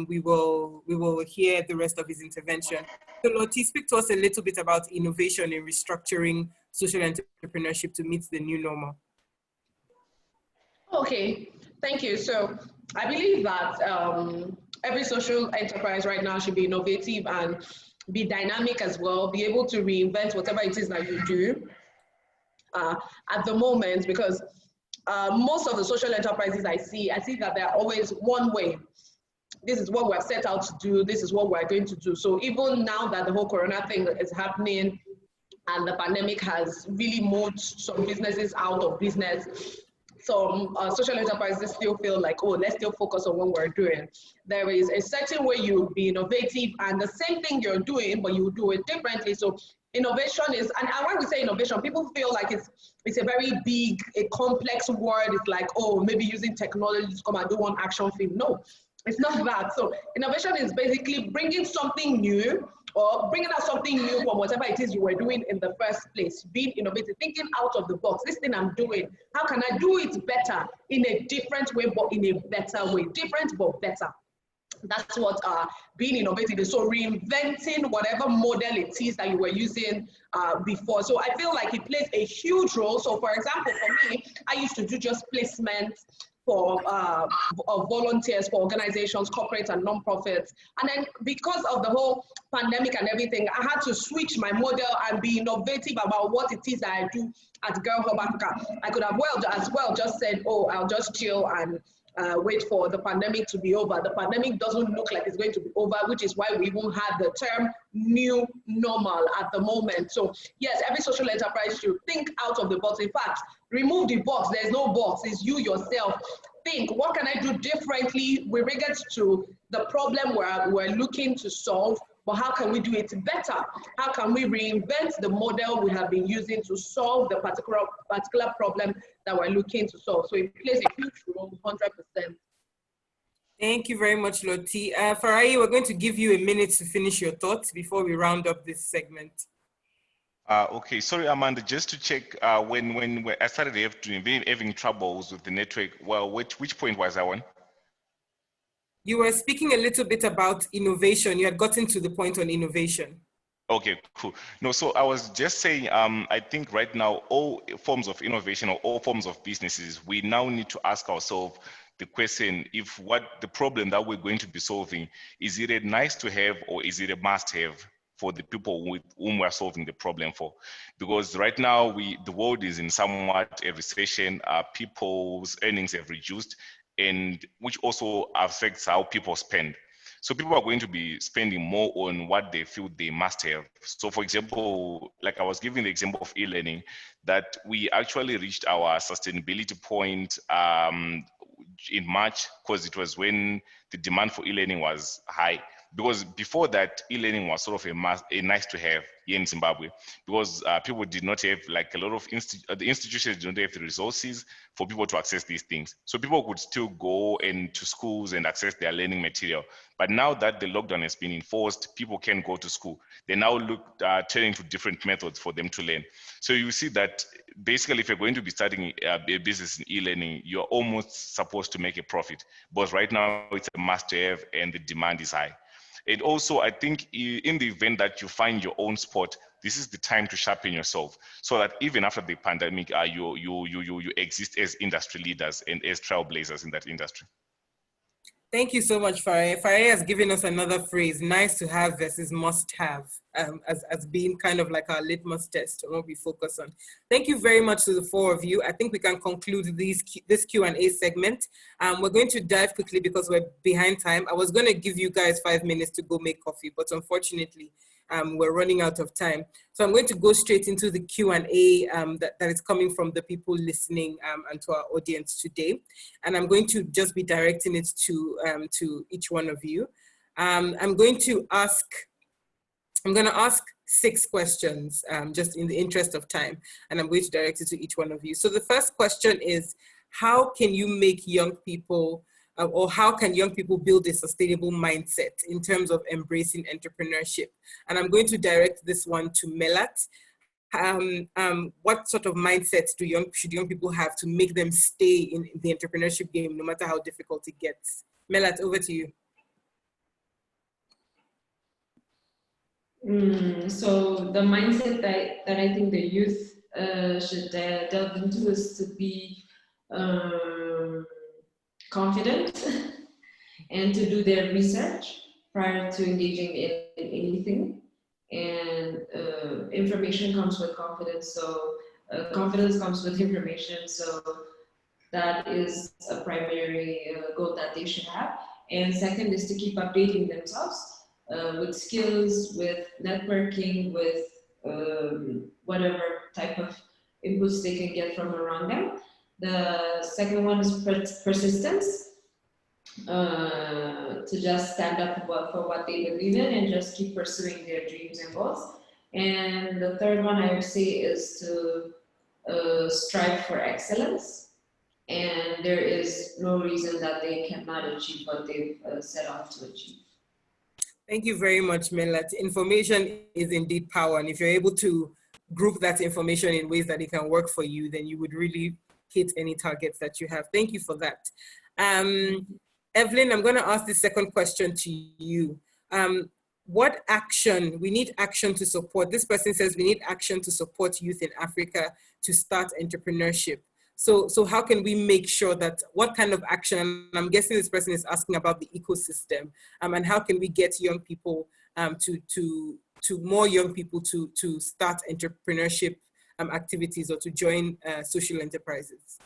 we will hear the rest of his intervention. So Lord T, speak to us a little bit about innovation in restructuring social entrepreneurship to meet the new normal. Okay, thank you. So I believe that every social enterprise right now should be innovative and be dynamic as well, be able to reinvent whatever it is that you do at the moment, because most of the social enterprises I see that they're always one way. This is what we're set out to do, this is what we're going to do. So even now that the whole corona thing is happening and the pandemic has really moved some businesses out of business, some social enterprises still feel like, oh, let's still focus on what we're doing. There is a certain way you be innovative and the same thing you're doing, but you do it differently. So innovation is, and when we say innovation, people feel like it's a very big, a complex word. It's like, oh, maybe using technology to come and do one action film. No, it's not that. So innovation is basically bringing something new, or bringing out something new from whatever it is you were doing in the first place. Being innovative, thinking out of the box. This thing I'm doing, how can I do it better in a different way, but in a better way? Different, but better. That's what being innovative is. So reinventing whatever model it is that you were using before. So I feel like it plays a huge role. So for example, for me, I used to do just placements for volunteers, for organizations, corporates and non-profits. And then because of the whole pandemic and everything, I had to switch my model and be innovative about what it is that I do at Girl Hub Africa. I could have as well just said, oh, I'll just chill and wait for the pandemic to be over. The pandemic doesn't look like it's going to be over, which is why we even have the term new normal at the moment. So yes, every social enterprise should think out of the box. In fact, remove the box. There's no box. It's you yourself. Think, what can I do differently with regards to the problem we're looking to solve, but how can we do it better? How can we reinvent the model we have been using to solve the particular problem that we're looking to solve? So it plays a huge role, 100%. Thank you very much, Loti. Farayi, we're going to give you a minute to finish your thoughts before we round up this segment. Okay, sorry, Amanda, just to check, when I started having troubles with the network, well, which point was I on? You were speaking a little bit about innovation. You had gotten to the point on innovation. Okay, cool. No, so I was just saying, I think right now, all forms of innovation or all forms of businesses, we now need to ask ourselves the question, if what the problem that we're going to be solving, is it a nice to have or is it a must have for the people with whom we're solving the problem for? Because right now, the world is in somewhat a recession, people's earnings have reduced, and which also affects how people spend. So people are going to be spending more on what they feel they must have. So for example, like I was giving the example of e-learning, that we actually reached our sustainability point in March, because it was when the demand for e-learning was high. Because before that, e-learning was sort of a nice to have here in Zimbabwe, because people did not have, like a lot of the institutions did not have the resources for people to access these things. So people could still go into schools and access their learning material. But now that the lockdown has been enforced, people can go to school. They now turning to different methods for them to learn. So you see that basically, if you're going to be starting a business in e-learning, you're almost supposed to make a profit. But right now, it's a must-have and the demand is high. And also, I think in the event that you find your own spot, this is the time to sharpen yourself, so that even after the pandemic, you exist as industry leaders and as trailblazers in that industry. Thank you so much, Farayi. Farayi has given us another phrase, nice to have versus must have, as being kind of like our litmus test on what we focus on. Thank you very much to the four of you. I think we can conclude this Q&A segment. We're going to dive quickly because we're behind time. I was going to give you guys 5 minutes to go make coffee, but unfortunately, we're running out of time. So I'm going to go straight into the Q&A that is coming from the people listening and to our audience today. And I'm going to just be directing it to each one of you. I'm going to ask 6 questions just in the interest of time, and I'm going to direct it to each one of you. So the first question is, how can you make young people or how can young people build a sustainable mindset in terms of embracing entrepreneurship? And I'm going to direct this one to Melat. What sort of mindset should young people have to make them stay in the entrepreneurship game, no matter how difficult it gets? Melat, over to you. So the mindset that I think the youth should delve into is to be confident and to do their research prior to engaging in anything. And information comes with confidence, so confidence comes with information. So that is a primary goal that they should have. And second is to keep updating themselves with skills, with networking, with whatever type of inputs they can get from around them. The second one is persistence, to just stand up for what they believe in and just keep pursuing their dreams and goals. And the third one I would say is to strive for excellence. And there is no reason that they cannot achieve what they've set out to achieve. Thank you very much, Melat. Information is indeed power. And if you're able to group that information in ways that it can work for you, then you would really hit any targets that you have. Thank you for that. Evelyn, I'm going to ask the second question to you. What action, we need action to support, this person says we need action to support youth in Africa to start entrepreneurship. So how can we make sure that, what kind of action, I'm guessing this person is asking about the ecosystem, and how can we get young people, more young people to start entrepreneurship activities or to join social enterprises?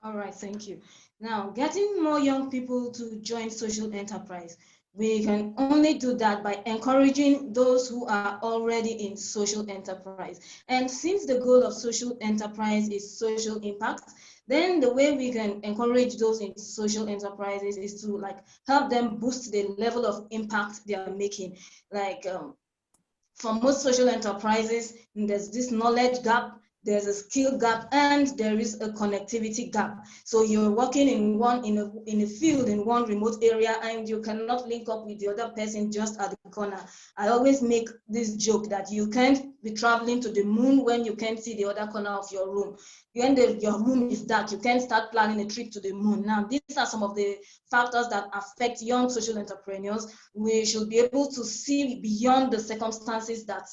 All right, thank you. Now, getting more young people to join social enterprise, we can only do that by encouraging those who are already in social enterprise. And since the goal of social enterprise is social impact, then the way we can encourage those in social enterprises is to help them boost the level of impact they are making. For most social enterprises, there's this knowledge gap. there's a skill gap, and there is a connectivity gap. So you're working in a field in one remote area, and you cannot link up with the other person just at the corner. I always make this joke that you can't be traveling to the moon when you can't see the other corner of your room. When your room is dark, you can't start planning a trip to the moon. Now, these are some of the factors that affect young social entrepreneurs. We should be able to see beyond the circumstances that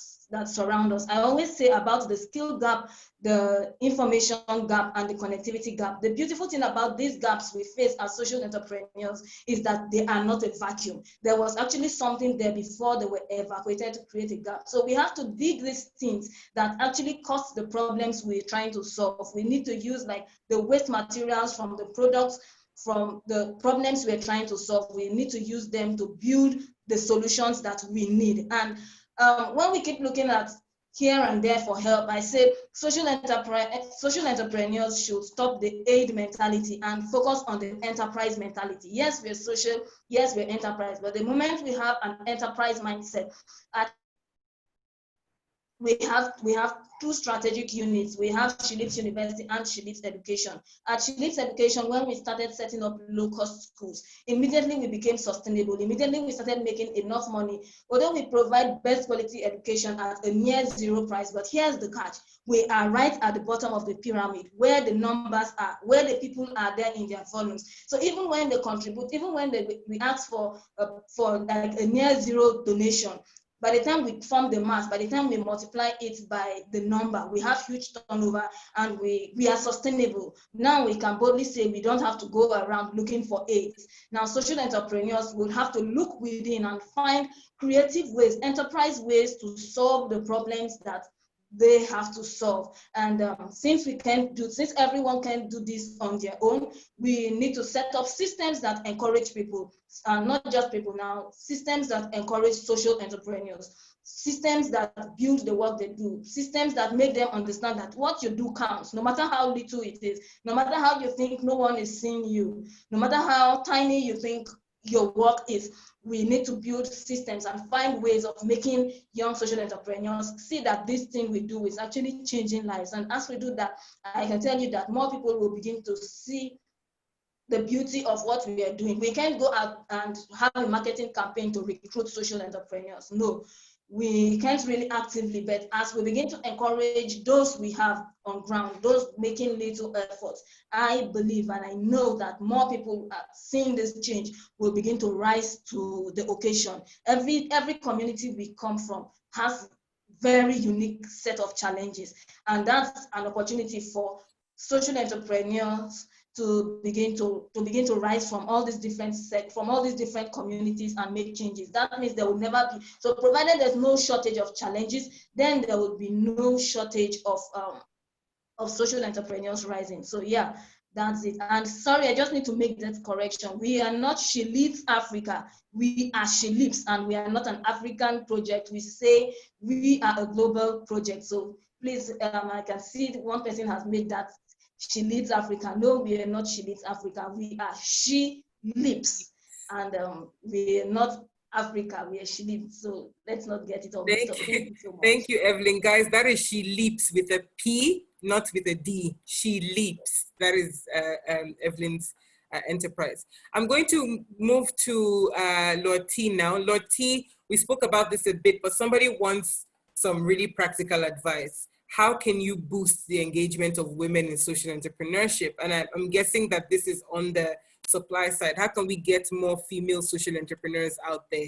surround us. I always say about the skill gap, the information gap, and the connectivity gap. The beautiful thing about these gaps we face as social entrepreneurs is that they are not a vacuum. There was actually something there before they were evacuated to create a gap. So we have to dig these things that actually cause the problems we're trying to solve. We need to use like the waste materials from the products, from the problems we're trying to solve. We need to use them to build the solutions that we need. And when we keep looking at here and there for help, I say social entrepreneurs should stop the aid mentality and focus on the enterprise mentality. Yes, we're social, yes, we're enterprise, but the moment we have an enterprise mindset, we have two strategic units. We have Phillips University and Phillips Education. At Phillips Education, when we started setting up low-cost schools, immediately we became sustainable. Immediately we started making enough money. Although we provide best quality education at a near zero price, but here's the catch. We are right at the bottom of the pyramid, where the numbers are, where the people are there in their volumes. So even when they contribute, even when we ask for like a near zero donation, by the time we form the mass, by the time we multiply it by the number, we have huge turnover and we are sustainable. Now we can boldly say we don't have to go around looking for aids. Now social entrepreneurs will have to look within and find creative ways, enterprise ways to solve the problems that they have to solve. And since everyone can do this on their own, we need to set up systems that encourage people, not just people now, systems that encourage social entrepreneurs, systems that build the work they do, systems that make them understand that what you do counts, no matter how little it is, no matter how you think no one is seeing you, no matter how tiny you think your work is. We need to build systems and find ways of making young social entrepreneurs see that this thing we do is actually changing lives. And as we do that, I can tell you that more people will begin to see the beauty of what we are doing. We can't go out and have a marketing campaign to recruit social entrepreneurs. No, we can't really actively, but as we begin to encourage those we have on ground, those making little efforts, I believe and I know that more people are seeing this change will begin to rise to the occasion. Every community we come from has very unique set of challenges, and that's an opportunity for social entrepreneurs to begin to rise from all these different communities and make changes. That means there will never be, so provided there's no shortage of challenges, then there will be no shortage of social entrepreneurs rising. So yeah, that's it. And sorry, I just need to make that correction. We are not Phillips Africa. We are Phillips, and we are not an African project. We say we are a global project. So please, I can see one person has made that Phillips Africa. No, we are not Phillips Africa. We are Phillips, and we are not Africa. We are Phillips. So let's not get it all mixed up. Thank you so much. Thank you, Evelyn. Guys, that is She Leaps with a P, not with a D. She Leaps. That is Evelyn's enterprise. I'm going to move to Lord T now. Lord T, we spoke about this a bit, but somebody wants some really practical advice. How can you boost the engagement of women in social entrepreneurship? And I'm guessing that this is on the supply side. How can we get more female social entrepreneurs out there?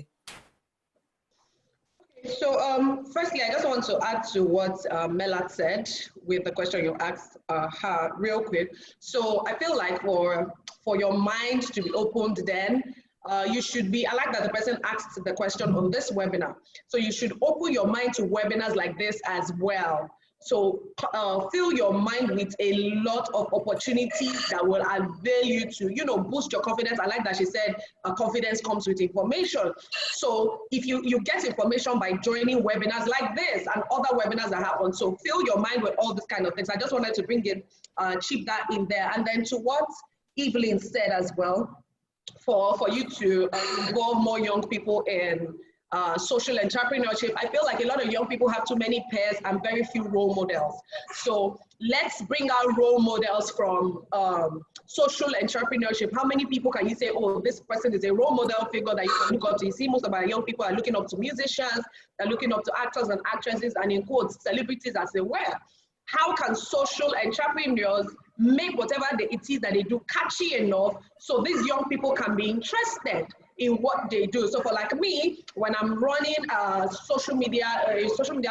So firstly, I just want to add to what Melat said with the question you asked her real quick. So I feel like for your mind to be opened then, you should be, I like that the person asked the question on this webinar. So you should open your mind to webinars like this as well. So fill your mind with a lot of opportunities that will avail you to, boost your confidence. I like that she said confidence comes with information. So if you get information by joining webinars like this and other webinars that happen, so fill your mind with all these kind of things. I just wanted to bring it, chip that in there. And then to what Evelyn said as well, for you to involve more young people in social entrepreneurship, I feel like a lot of young people have too many peers and very few role models. So let's bring out role models from social entrepreneurship. How many people can you say, oh, this person is a role model figure that you can look up to? You see, most of our young people are looking up to musicians, they're looking up to actors and actresses, and in quotes, celebrities as they were. How can social entrepreneurs make whatever it is that they do catchy enough so these young people can be interested in what they do? So for like me, when I'm running a social media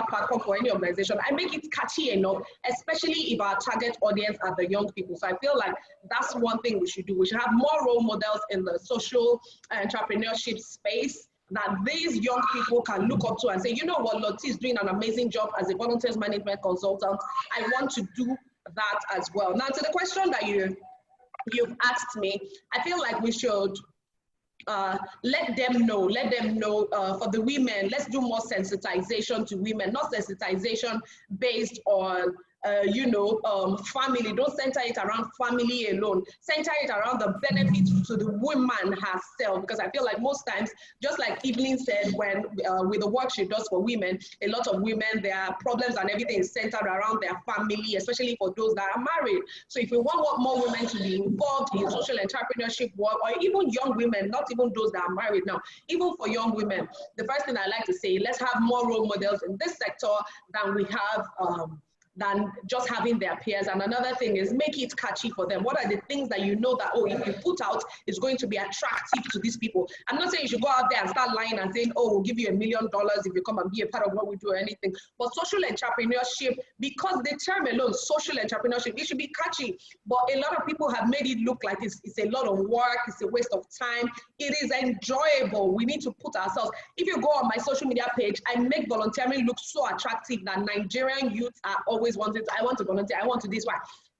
platform for any organization, I make it catchy enough, especially if our target audience are the young people. So I feel like that's one thing we should do. We should have more role models in the social entrepreneurship space that these young people can look up to and say, you know what, Lottie is doing an amazing job as a volunteers management consultant. I want to do that as well. Now to the question that you've asked me, I feel like we should let them know for the women, let's do more sensitization to women, not sensitization based on family. Don't center it around family alone. Center it around the benefits to the woman herself, because I feel like most times, just like Evelyn said, when with the work she does for women, a lot of women, their problems and everything is centered around their family, especially for those that are married. So if we want more women to be involved in social entrepreneurship work, or even young women, not even those that are married now, even for young women, the first thing I like to say, let's have more role models in this sector than we have than just having their peers. And another thing is make it catchy for them. What are the things that you know that, oh, if you put out, is going to be attractive to these people? I'm not saying you should go out there and start lying and saying, oh, we'll give you $1 million if you come and be a part of what we do or anything. But social entrepreneurship, because the term alone, social entrepreneurship, it should be catchy. But a lot of people have made it look like it's a lot of work, it's a waste of time. It is enjoyable. We need to put ourselves, if you go on my social media page, I make volunteering look so attractive that Nigerian youths are always wanted, I want to volunteer, I want to this. Why?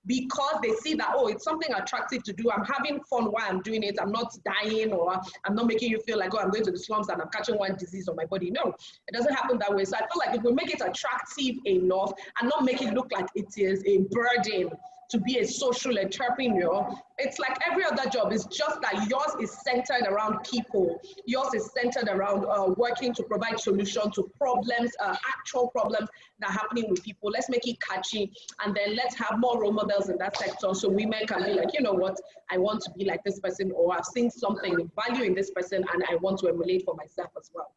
Because they see that, oh, it's something attractive to do. I'm having fun while I'm doing it. I'm not dying, or I'm not making you feel like, oh, I'm going to the slums and I'm catching one disease on my body. No, it doesn't happen that way. So I feel like if we make it attractive enough and not make it look like it is a burden to be a social entrepreneur, it's like every other job. It's just that yours is centered around people. Yours is centered around working to provide solutions to problems, actual problems that are happening with people. Let's make it catchy, and then let's have more role models in that sector so women can be like, you know what, I want to be like this person, or I've seen something, value in this person, and I want to emulate for myself as well.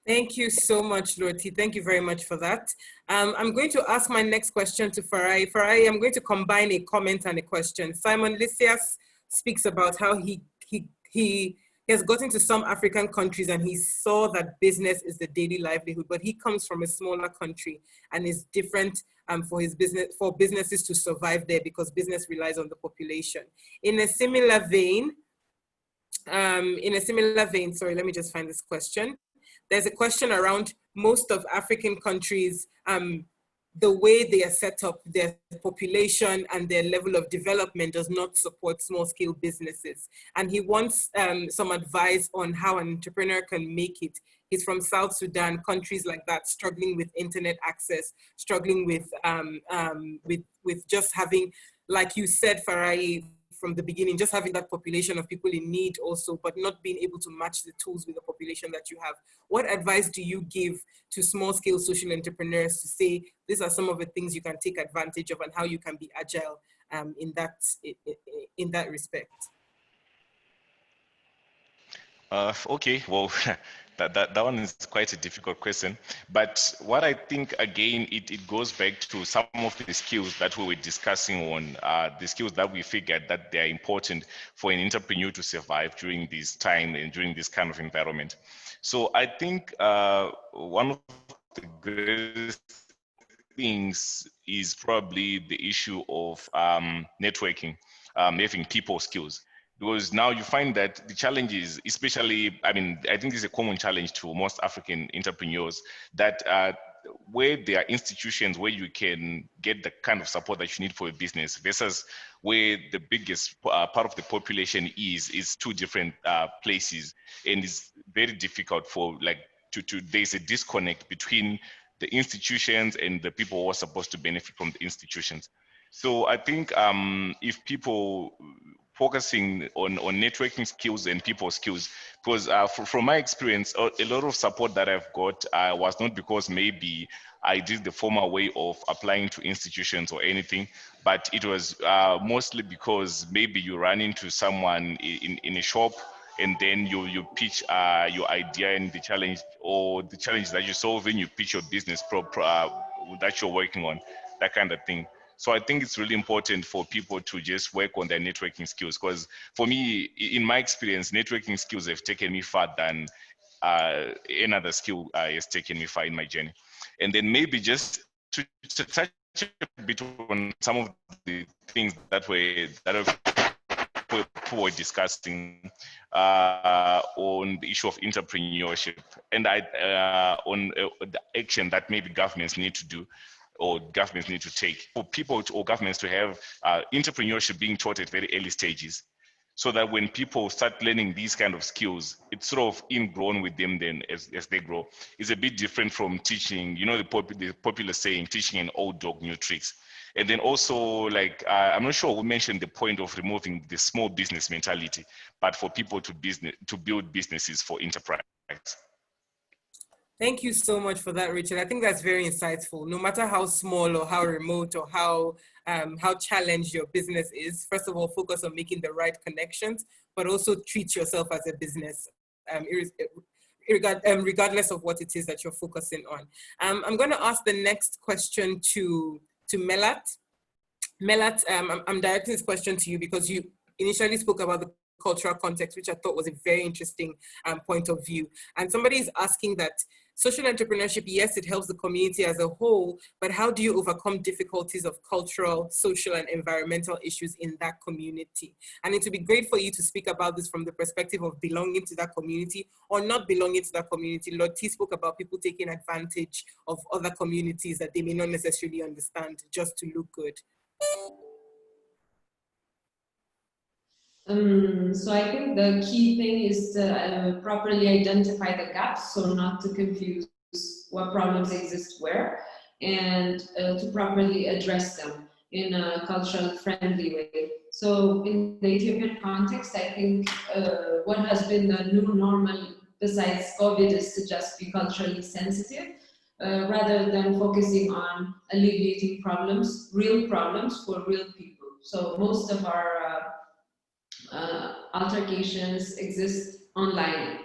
Thank you so much, Lottie. Thank you very much for that. I'm going to ask my next question to Farayi. Farayi, I'm going to combine a comment and a question. Simon Lysias speaks about how he has gotten to some African countries and he saw that business is the daily livelihood, but he comes from a smaller country and is different for businesses to survive there, because business relies on the population. In a similar vein, sorry, let me just find this question. There's a question around most of African countries, the way they are set up, their population and their level of development does not support small scale businesses. And he wants some advice on how an entrepreneur can make it. He's from South Sudan, countries like that, struggling with internet access, struggling with just having, like you said, Farayi, from the beginning, just having that population of people in need also, but not being able to match the tools with the population that you have. What advice do you give to small scale social entrepreneurs to say, these are some of the things you can take advantage of and how you can be agile in that respect? Okay, well, that one is quite a difficult question. But what I think, again, it goes back to some of the skills that we were discussing on, the skills that we figured that they are important for an entrepreneur to survive during this time and during this kind of environment. So I think one of the greatest things is probably the issue of networking, having people skills. Because now you find that the challenge is, especially, I mean, I think this is a common challenge to most African entrepreneurs, that where there are institutions where you can get the kind of support that you need for a business versus where the biggest part of the population is two different places. And it's very difficult for there's a disconnect between the institutions and the people who are supposed to benefit from the institutions. So I think if people focusing on networking skills and people skills, because from my experience, a lot of support that I've got was not because maybe I did the formal way of applying to institutions or anything, but it was mostly because maybe you run into someone in a shop, and then you pitch your idea and the challenge, or the challenge that you're solving, you pitch your business that you're working on, that kind of thing. So I think it's really important for people to just work on their networking skills, because for me, in my experience, networking skills have taken me far than another skill has taken me far in my journey. And then maybe just to touch a bit on some of the things that people were discussing on the issue of entrepreneurship, and on the action that maybe governments need to do, or governments need to take, for people or governments to have entrepreneurship being taught at very early stages, so that when people start learning these kind of skills, it's sort of ingrown with them then as they grow. It's a bit different from teaching, you know, the popular saying, teaching an old dog new tricks. And then also, like, I'm not sure we mentioned the point of removing the small business mentality, but for people to build businesses for enterprise. Thank you so much for that, Richard. I think that's very insightful. No matter how small or how remote or how challenged your business is, first of all, focus on making the right connections, but also treat yourself as a business, regardless of what it is that you're focusing on. I'm going to ask the next question to Melat. Melat, I'm directing this question to you because you initially spoke about the cultural context, which I thought was a very interesting point of view. And somebody is asking that social entrepreneurship, yes, it helps the community as a whole, but how do you overcome difficulties of cultural, social, and environmental issues in that community? And it would be great for you to speak about this from the perspective of belonging to that community or not belonging to that community. Lord T spoke about people taking advantage of other communities that they may not necessarily understand just to look good. So I think the key thing is to properly identify the gaps, so not to confuse what problems exist where, and to properly address them in a culturally friendly way. So in the Ethiopian context, I think what has been the new normal besides COVID is to just be culturally sensitive, rather than focusing on alleviating problems, real problems for real people. So most of our altercations exist online.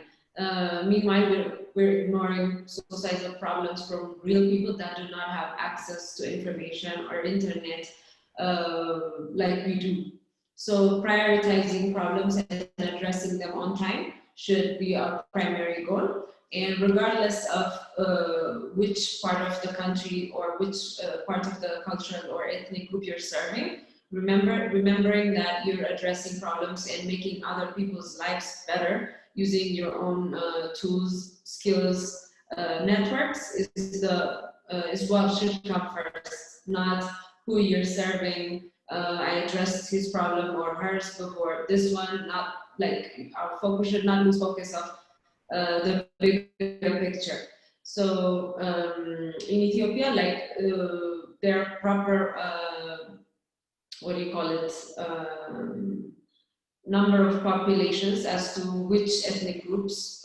Meanwhile, we're ignoring societal problems from real people that do not have access to information or internet like we do. So prioritizing problems and addressing them on time should be our primary goal. And regardless of which part of the country or which part of the cultural or ethnic group you're serving, remembering that you're addressing problems and making other people's lives better using your own tools, skills, networks is what should come first, not who you're serving. I addressed his problem or hers before this one, not like our focus should not lose focus of the bigger picture. So in Ethiopia, like there are proper what do you call it, number of populations as to which ethnic groups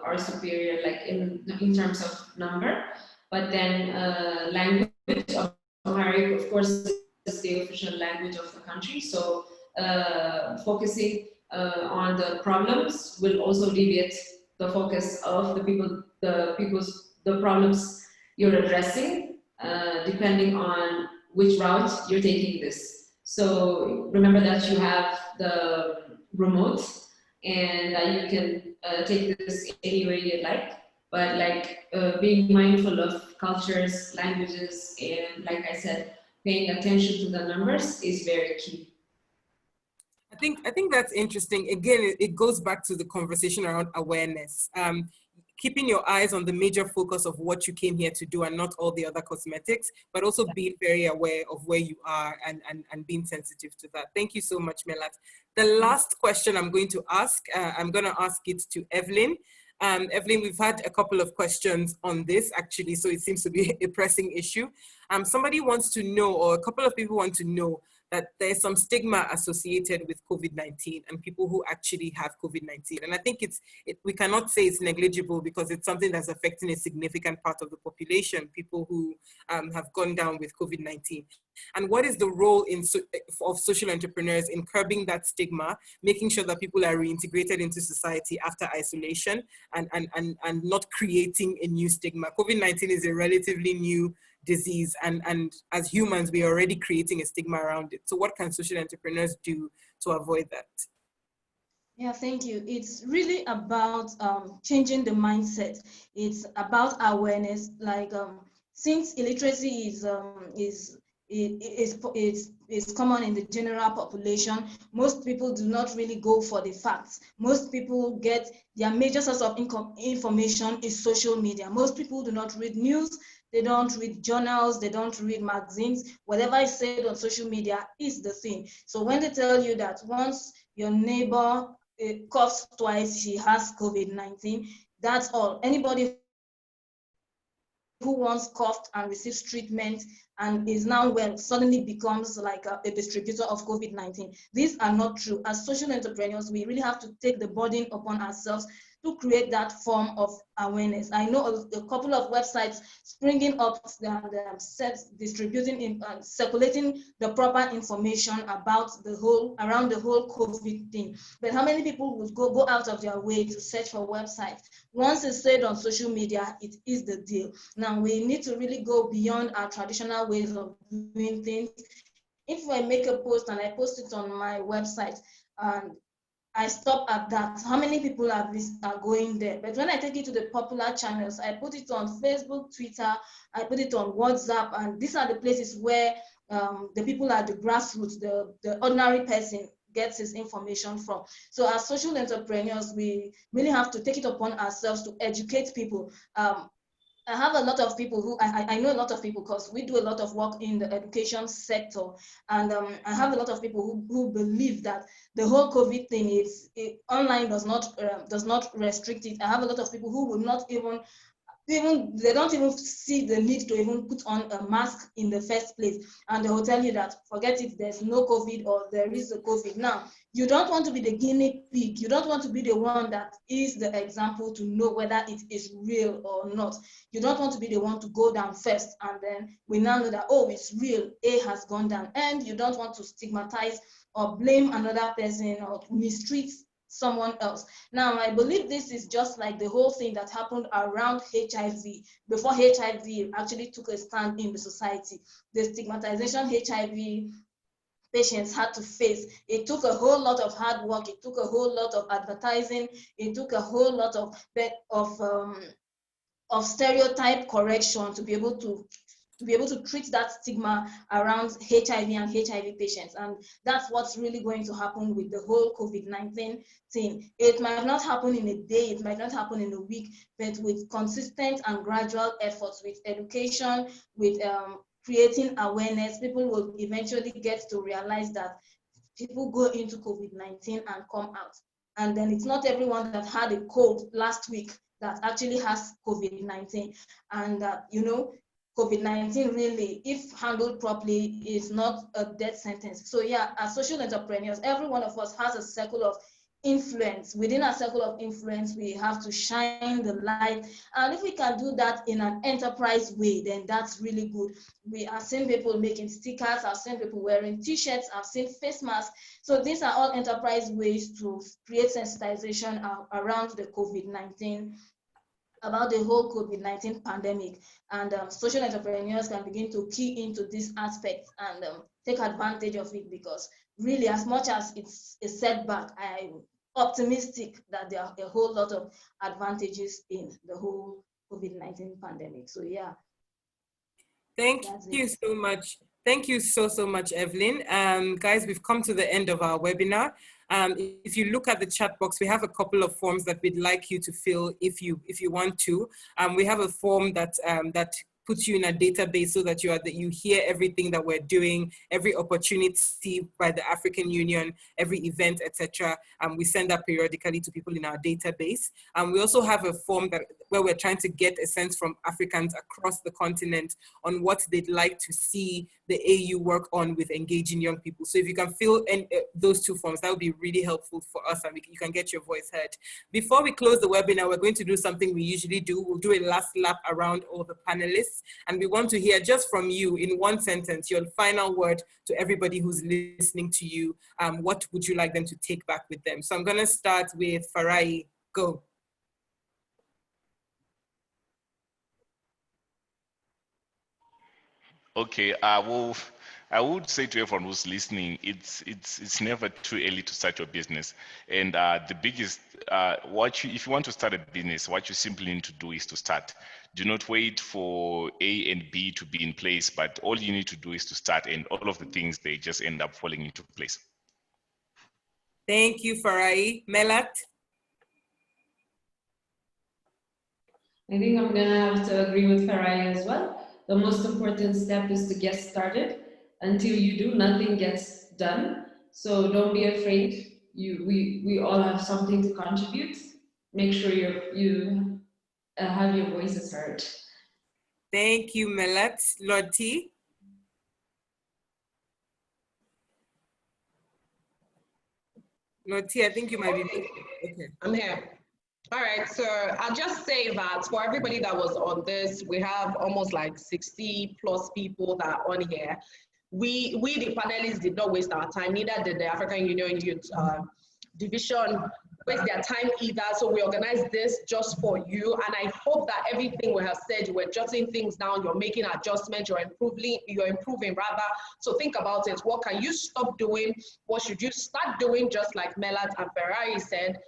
are superior, like in terms of number. But then language of Amharic, of course, is the official language of the country. So focusing on the problems will also deviate the focus of the problems you're addressing, depending on which route you're taking this. So remember that you have the remote and that you can take this any way you like, but like being mindful of cultures, languages, and like I said, paying attention to the numbers is very key. I think that's interesting. Again, it goes back to the conversation around awareness. Keeping your eyes on the major focus of what you came here to do and not all the other cosmetics, but also being very aware of where you are and being sensitive to that. Thank you so much, Melat. The last question I'm going to ask it to Evelyn. Evelyn, we've had a couple of questions on this actually, so it seems to be a pressing issue. Somebody wants to know, or a couple of people want to know, that there's some stigma associated with COVID-19 and people who actually have COVID-19. And I think we cannot say it's negligible because it's something that's affecting a significant part of the population, people who have gone down with COVID-19. And what is the role of social entrepreneurs in curbing that stigma, making sure that people are reintegrated into society after isolation and not creating a new stigma? COVID-19 is a relatively new disease, and as humans, we are already creating a stigma around it. So what can social entrepreneurs do to avoid that? Yeah, thank you. It's really about changing the mindset. It's about awareness. Like since illiteracy is common in the general population, most people do not really go for the facts. Most people get their major source of information is social media. Most people do not read news. They don't read journals, they don't read magazines. Whatever is said on social media is the thing. So when they tell you that once your neighbor coughs twice, she has COVID-19, that's all. Anybody who once coughed and receives treatment and is now well suddenly becomes like a distributor of COVID-19. These are not true. As social entrepreneurs, we really have to take the burden upon ourselves to create that form of awareness. I know a couple of websites springing up and distributing and circulating the proper information about around the whole COVID thing. But how many people would go out of their way to search for websites? Once it's said on social media, it is the deal. Now we need to really go beyond our traditional ways of doing things. If I make a post and I post it on my website and I stop at that, how many people are going there? But when I take it to the popular channels, I put it on Facebook, Twitter, I put it on WhatsApp, and these are the places where the people at the grassroots, the ordinary person gets his information from. So as social entrepreneurs, we really have to take it upon ourselves to educate people. I have a lot of people who, I know a lot of people because we do a lot of work in the education sector. And I have a lot of people who believe that the whole COVID thing online does not restrict it. I have a lot of people who will not they don't even see the need to even put on a mask in the first place. And they will tell you that, forget it, there's no COVID or there is a COVID. Now, you don't want to be the guinea pig. You don't want to be the one that is the example to know whether it is real or not. You don't want to be the one to go down first. And then we now know that, oh, it's real, A has gone down. And you don't want to stigmatize or blame another person or mistreat someone else. Now, I believe this is just like the whole thing that happened around HIV. Before HIV actually took a stand in the society, the stigmatization HIV patients had to face. It took a whole lot of hard work. It took a whole lot of advertising. It took a whole lot of stereotype correction to be able to treat that stigma around HIV and HIV patients. And that's what's really going to happen with the whole COVID-19 thing. It might not happen in a day, it might not happen in a week, but with consistent and gradual efforts, with education, with creating awareness, people will eventually get to realize that people go into COVID-19 and come out. And then it's not everyone that had a cold last week that actually has COVID-19. And COVID-19 really, if handled properly, is not a death sentence. So yeah, as social entrepreneurs, every one of us has a circle of influence. Within our circle of influence, we have to shine the light. And if we can do that in an enterprise way, then that's really good. We have seen people making stickers, I've seen people wearing t-shirts, I've seen face masks. So these are all enterprise ways to create sensitization around the COVID-19, about the whole COVID-19 pandemic. And social entrepreneurs can begin to key into this aspect and take advantage of it, because really, as much as it's a setback, I'm optimistic that there are a whole lot of advantages in the whole COVID-19 pandemic. So yeah. Thank you so much. Thank you so much, Evelyn. Guys, we've come to the end of our webinar. If you look at the chat box, we have a couple of forms that we'd like you to fill if you want to. We have a form that put you in a database so that you hear everything that we're doing, every opportunity by the African Union, every event, etc. We send that periodically to people in our database. We also have a form where we're trying to get a sense from Africans across the continent on what they'd like to see the AU work on with engaging young people. So if you can fill in those two forms, that would be really helpful for us, and you can get your voice heard. Before we close the webinar, we're going to do something we usually do. We'll do a last lap around all the panelists, and we want to hear just from you in one sentence, your final word to everybody who's listening to you. What would you like them to take back with them? So I'm going to start with Farayi. Go. Okay, I would say to everyone who's listening, it's never too early to start your business. And the biggest, if you want to start a business, what you simply need to do is to start. Do not wait for A and B to be in place, but all you need to do is to start, and all of the things, they just end up falling into place. Thank you, Farayi. Melat? I think I'm gonna have to agree with Ferrari as well. The most important step is to get started. Until you do, nothing gets done. So don't be afraid. We all have something to contribute. Make sure you have your voices heard. Thank you, Melat. Lord T? Lord T, I think you might be. Okay. I'm here. All right, so I'll just say that for everybody that was on this, we have almost like 60 plus people that are on here. We the panelists did not waste our time, neither did the African Union Youth Division waste their time either. So we organized this just for you, and I hope that everything we have said, you were jotting things down, you're making adjustments, you're improving rather. So think about it. What can you stop doing? What should you start doing? Just like Melat and Ferrari said,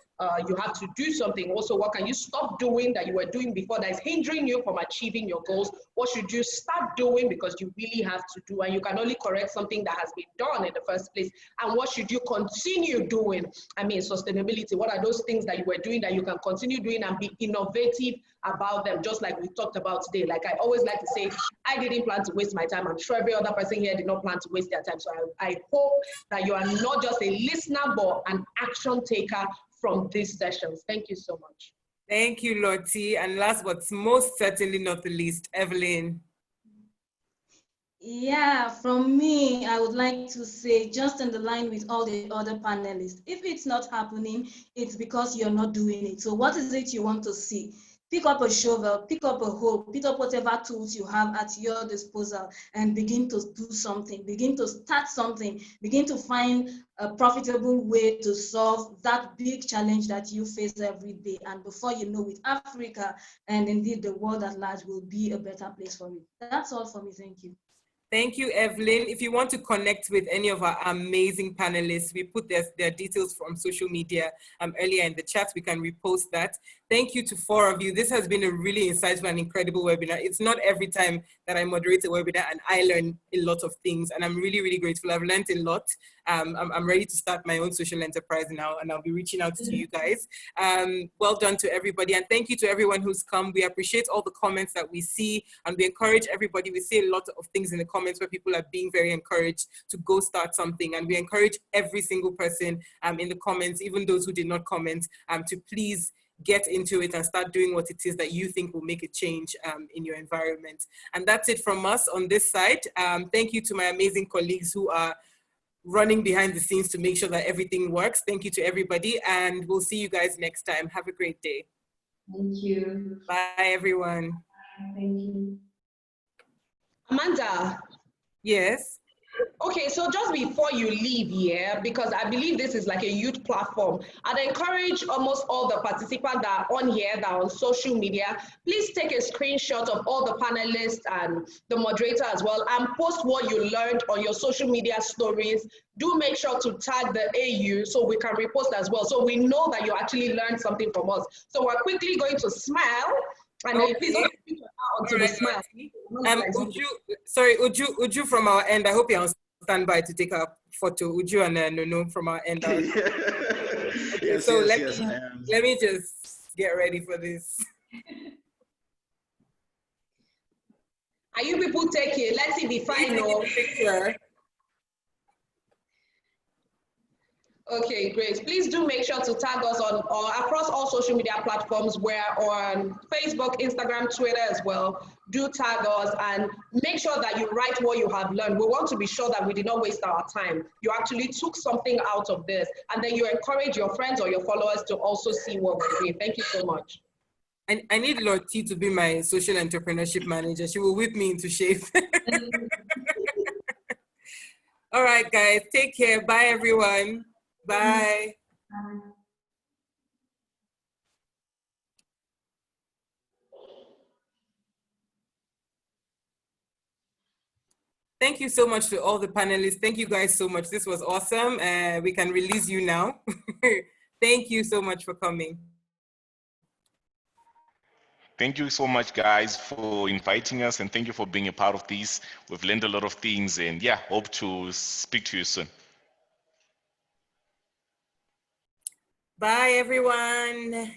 you have to do something. Also, what can you stop doing that you were doing before that is hindering you from achieving your goals? What should you start doing because you really have to do, and you can only correct something that has been done in the first place? And what should you continue doing? I mean, sustainability. What are those things that you were doing that you can continue doing and be innovative about them, just like we talked about today? Like I always like to say, I didn't plan to waste my time. I'm sure every other person here did not plan to waste their time. So I hope that you are not just a listener, but an action taker from these sessions. Thank you so much. Thank you, Lottie. And last but most certainly not the least, Evelyn. Yeah, from me, I would like to say, just in the line with all the other panelists, if it's not happening, it's because you're not doing it. So what is it you want to see? Pick up a shovel, pick up a hoe, pick up whatever tools you have at your disposal and begin to do something, begin to start something, begin to find a profitable way to solve that big challenge that you face every day. And before you know it, Africa and indeed the world at large will be a better place for it. That's all for me. Thank you. Thank you, Evelyn. If you want to connect with any of our amazing panelists, we put their details from social media earlier in the chat. We can repost that. Thank you to 4 of you. This has been a really insightful and incredible webinar. It's not every time that I moderate a webinar and I learn a lot of things, and I'm really, really grateful. I've learned a lot. I'm ready to start my own social enterprise now, and I'll be reaching out to you guys. Well done to everybody, and thank you to everyone who's come. We appreciate all the comments that we see, and we encourage everybody. We see a lot of things in the comments where people are being very encouraged to go start something, and we encourage every single person in the comments, even those who did not comment, to please get into it and start doing what it is that you think will make a change in your environment. And that's it from us on this side. Thank you to my amazing colleagues who are running behind the scenes to make sure that everything works. Thank you to everybody, and we'll see you guys next time. Have a great day. Thank you. Bye, everyone. Thank you. Amanda. Yes. Okay, so just before you leave here, because I believe this is like a youth platform, I'd encourage almost all the participants that are on here, that are on social media, please take a screenshot of all the panelists and the moderator as well, and post what you learned on your social media stories. Do make sure to tag the AU so we can repost as well, so we know that you actually learned something from us. So we're quickly going to smile. And then please don't onto the smile. Uju from our end, I hope you're on standby to take a photo. Uju and Nono from our end. Okay, yes, so yes, let me just get ready for this. Are you people taking? Let's see the final picture. Okay, great. Please do make sure to tag us on or across all social media platforms. We're on Facebook, Instagram, Twitter as well. Do tag us and make sure that you write what you have learned. We want to be sure that we did not waste our time. You actually took something out of this, and then you encourage your friends or your followers to also see what we're doing. Thank you so much. I need Lottie to be my social entrepreneurship manager. She will whip me into shape. All right, guys, take care. Bye, everyone. Bye. Thank you so much to all the panelists. Thank you guys so much. This was awesome. We can release you now. Thank you so much for coming. Thank you so much, guys, for inviting us, and thank you for being a part of this. We've learned a lot of things, and yeah, hope to speak to you soon. Bye, everyone.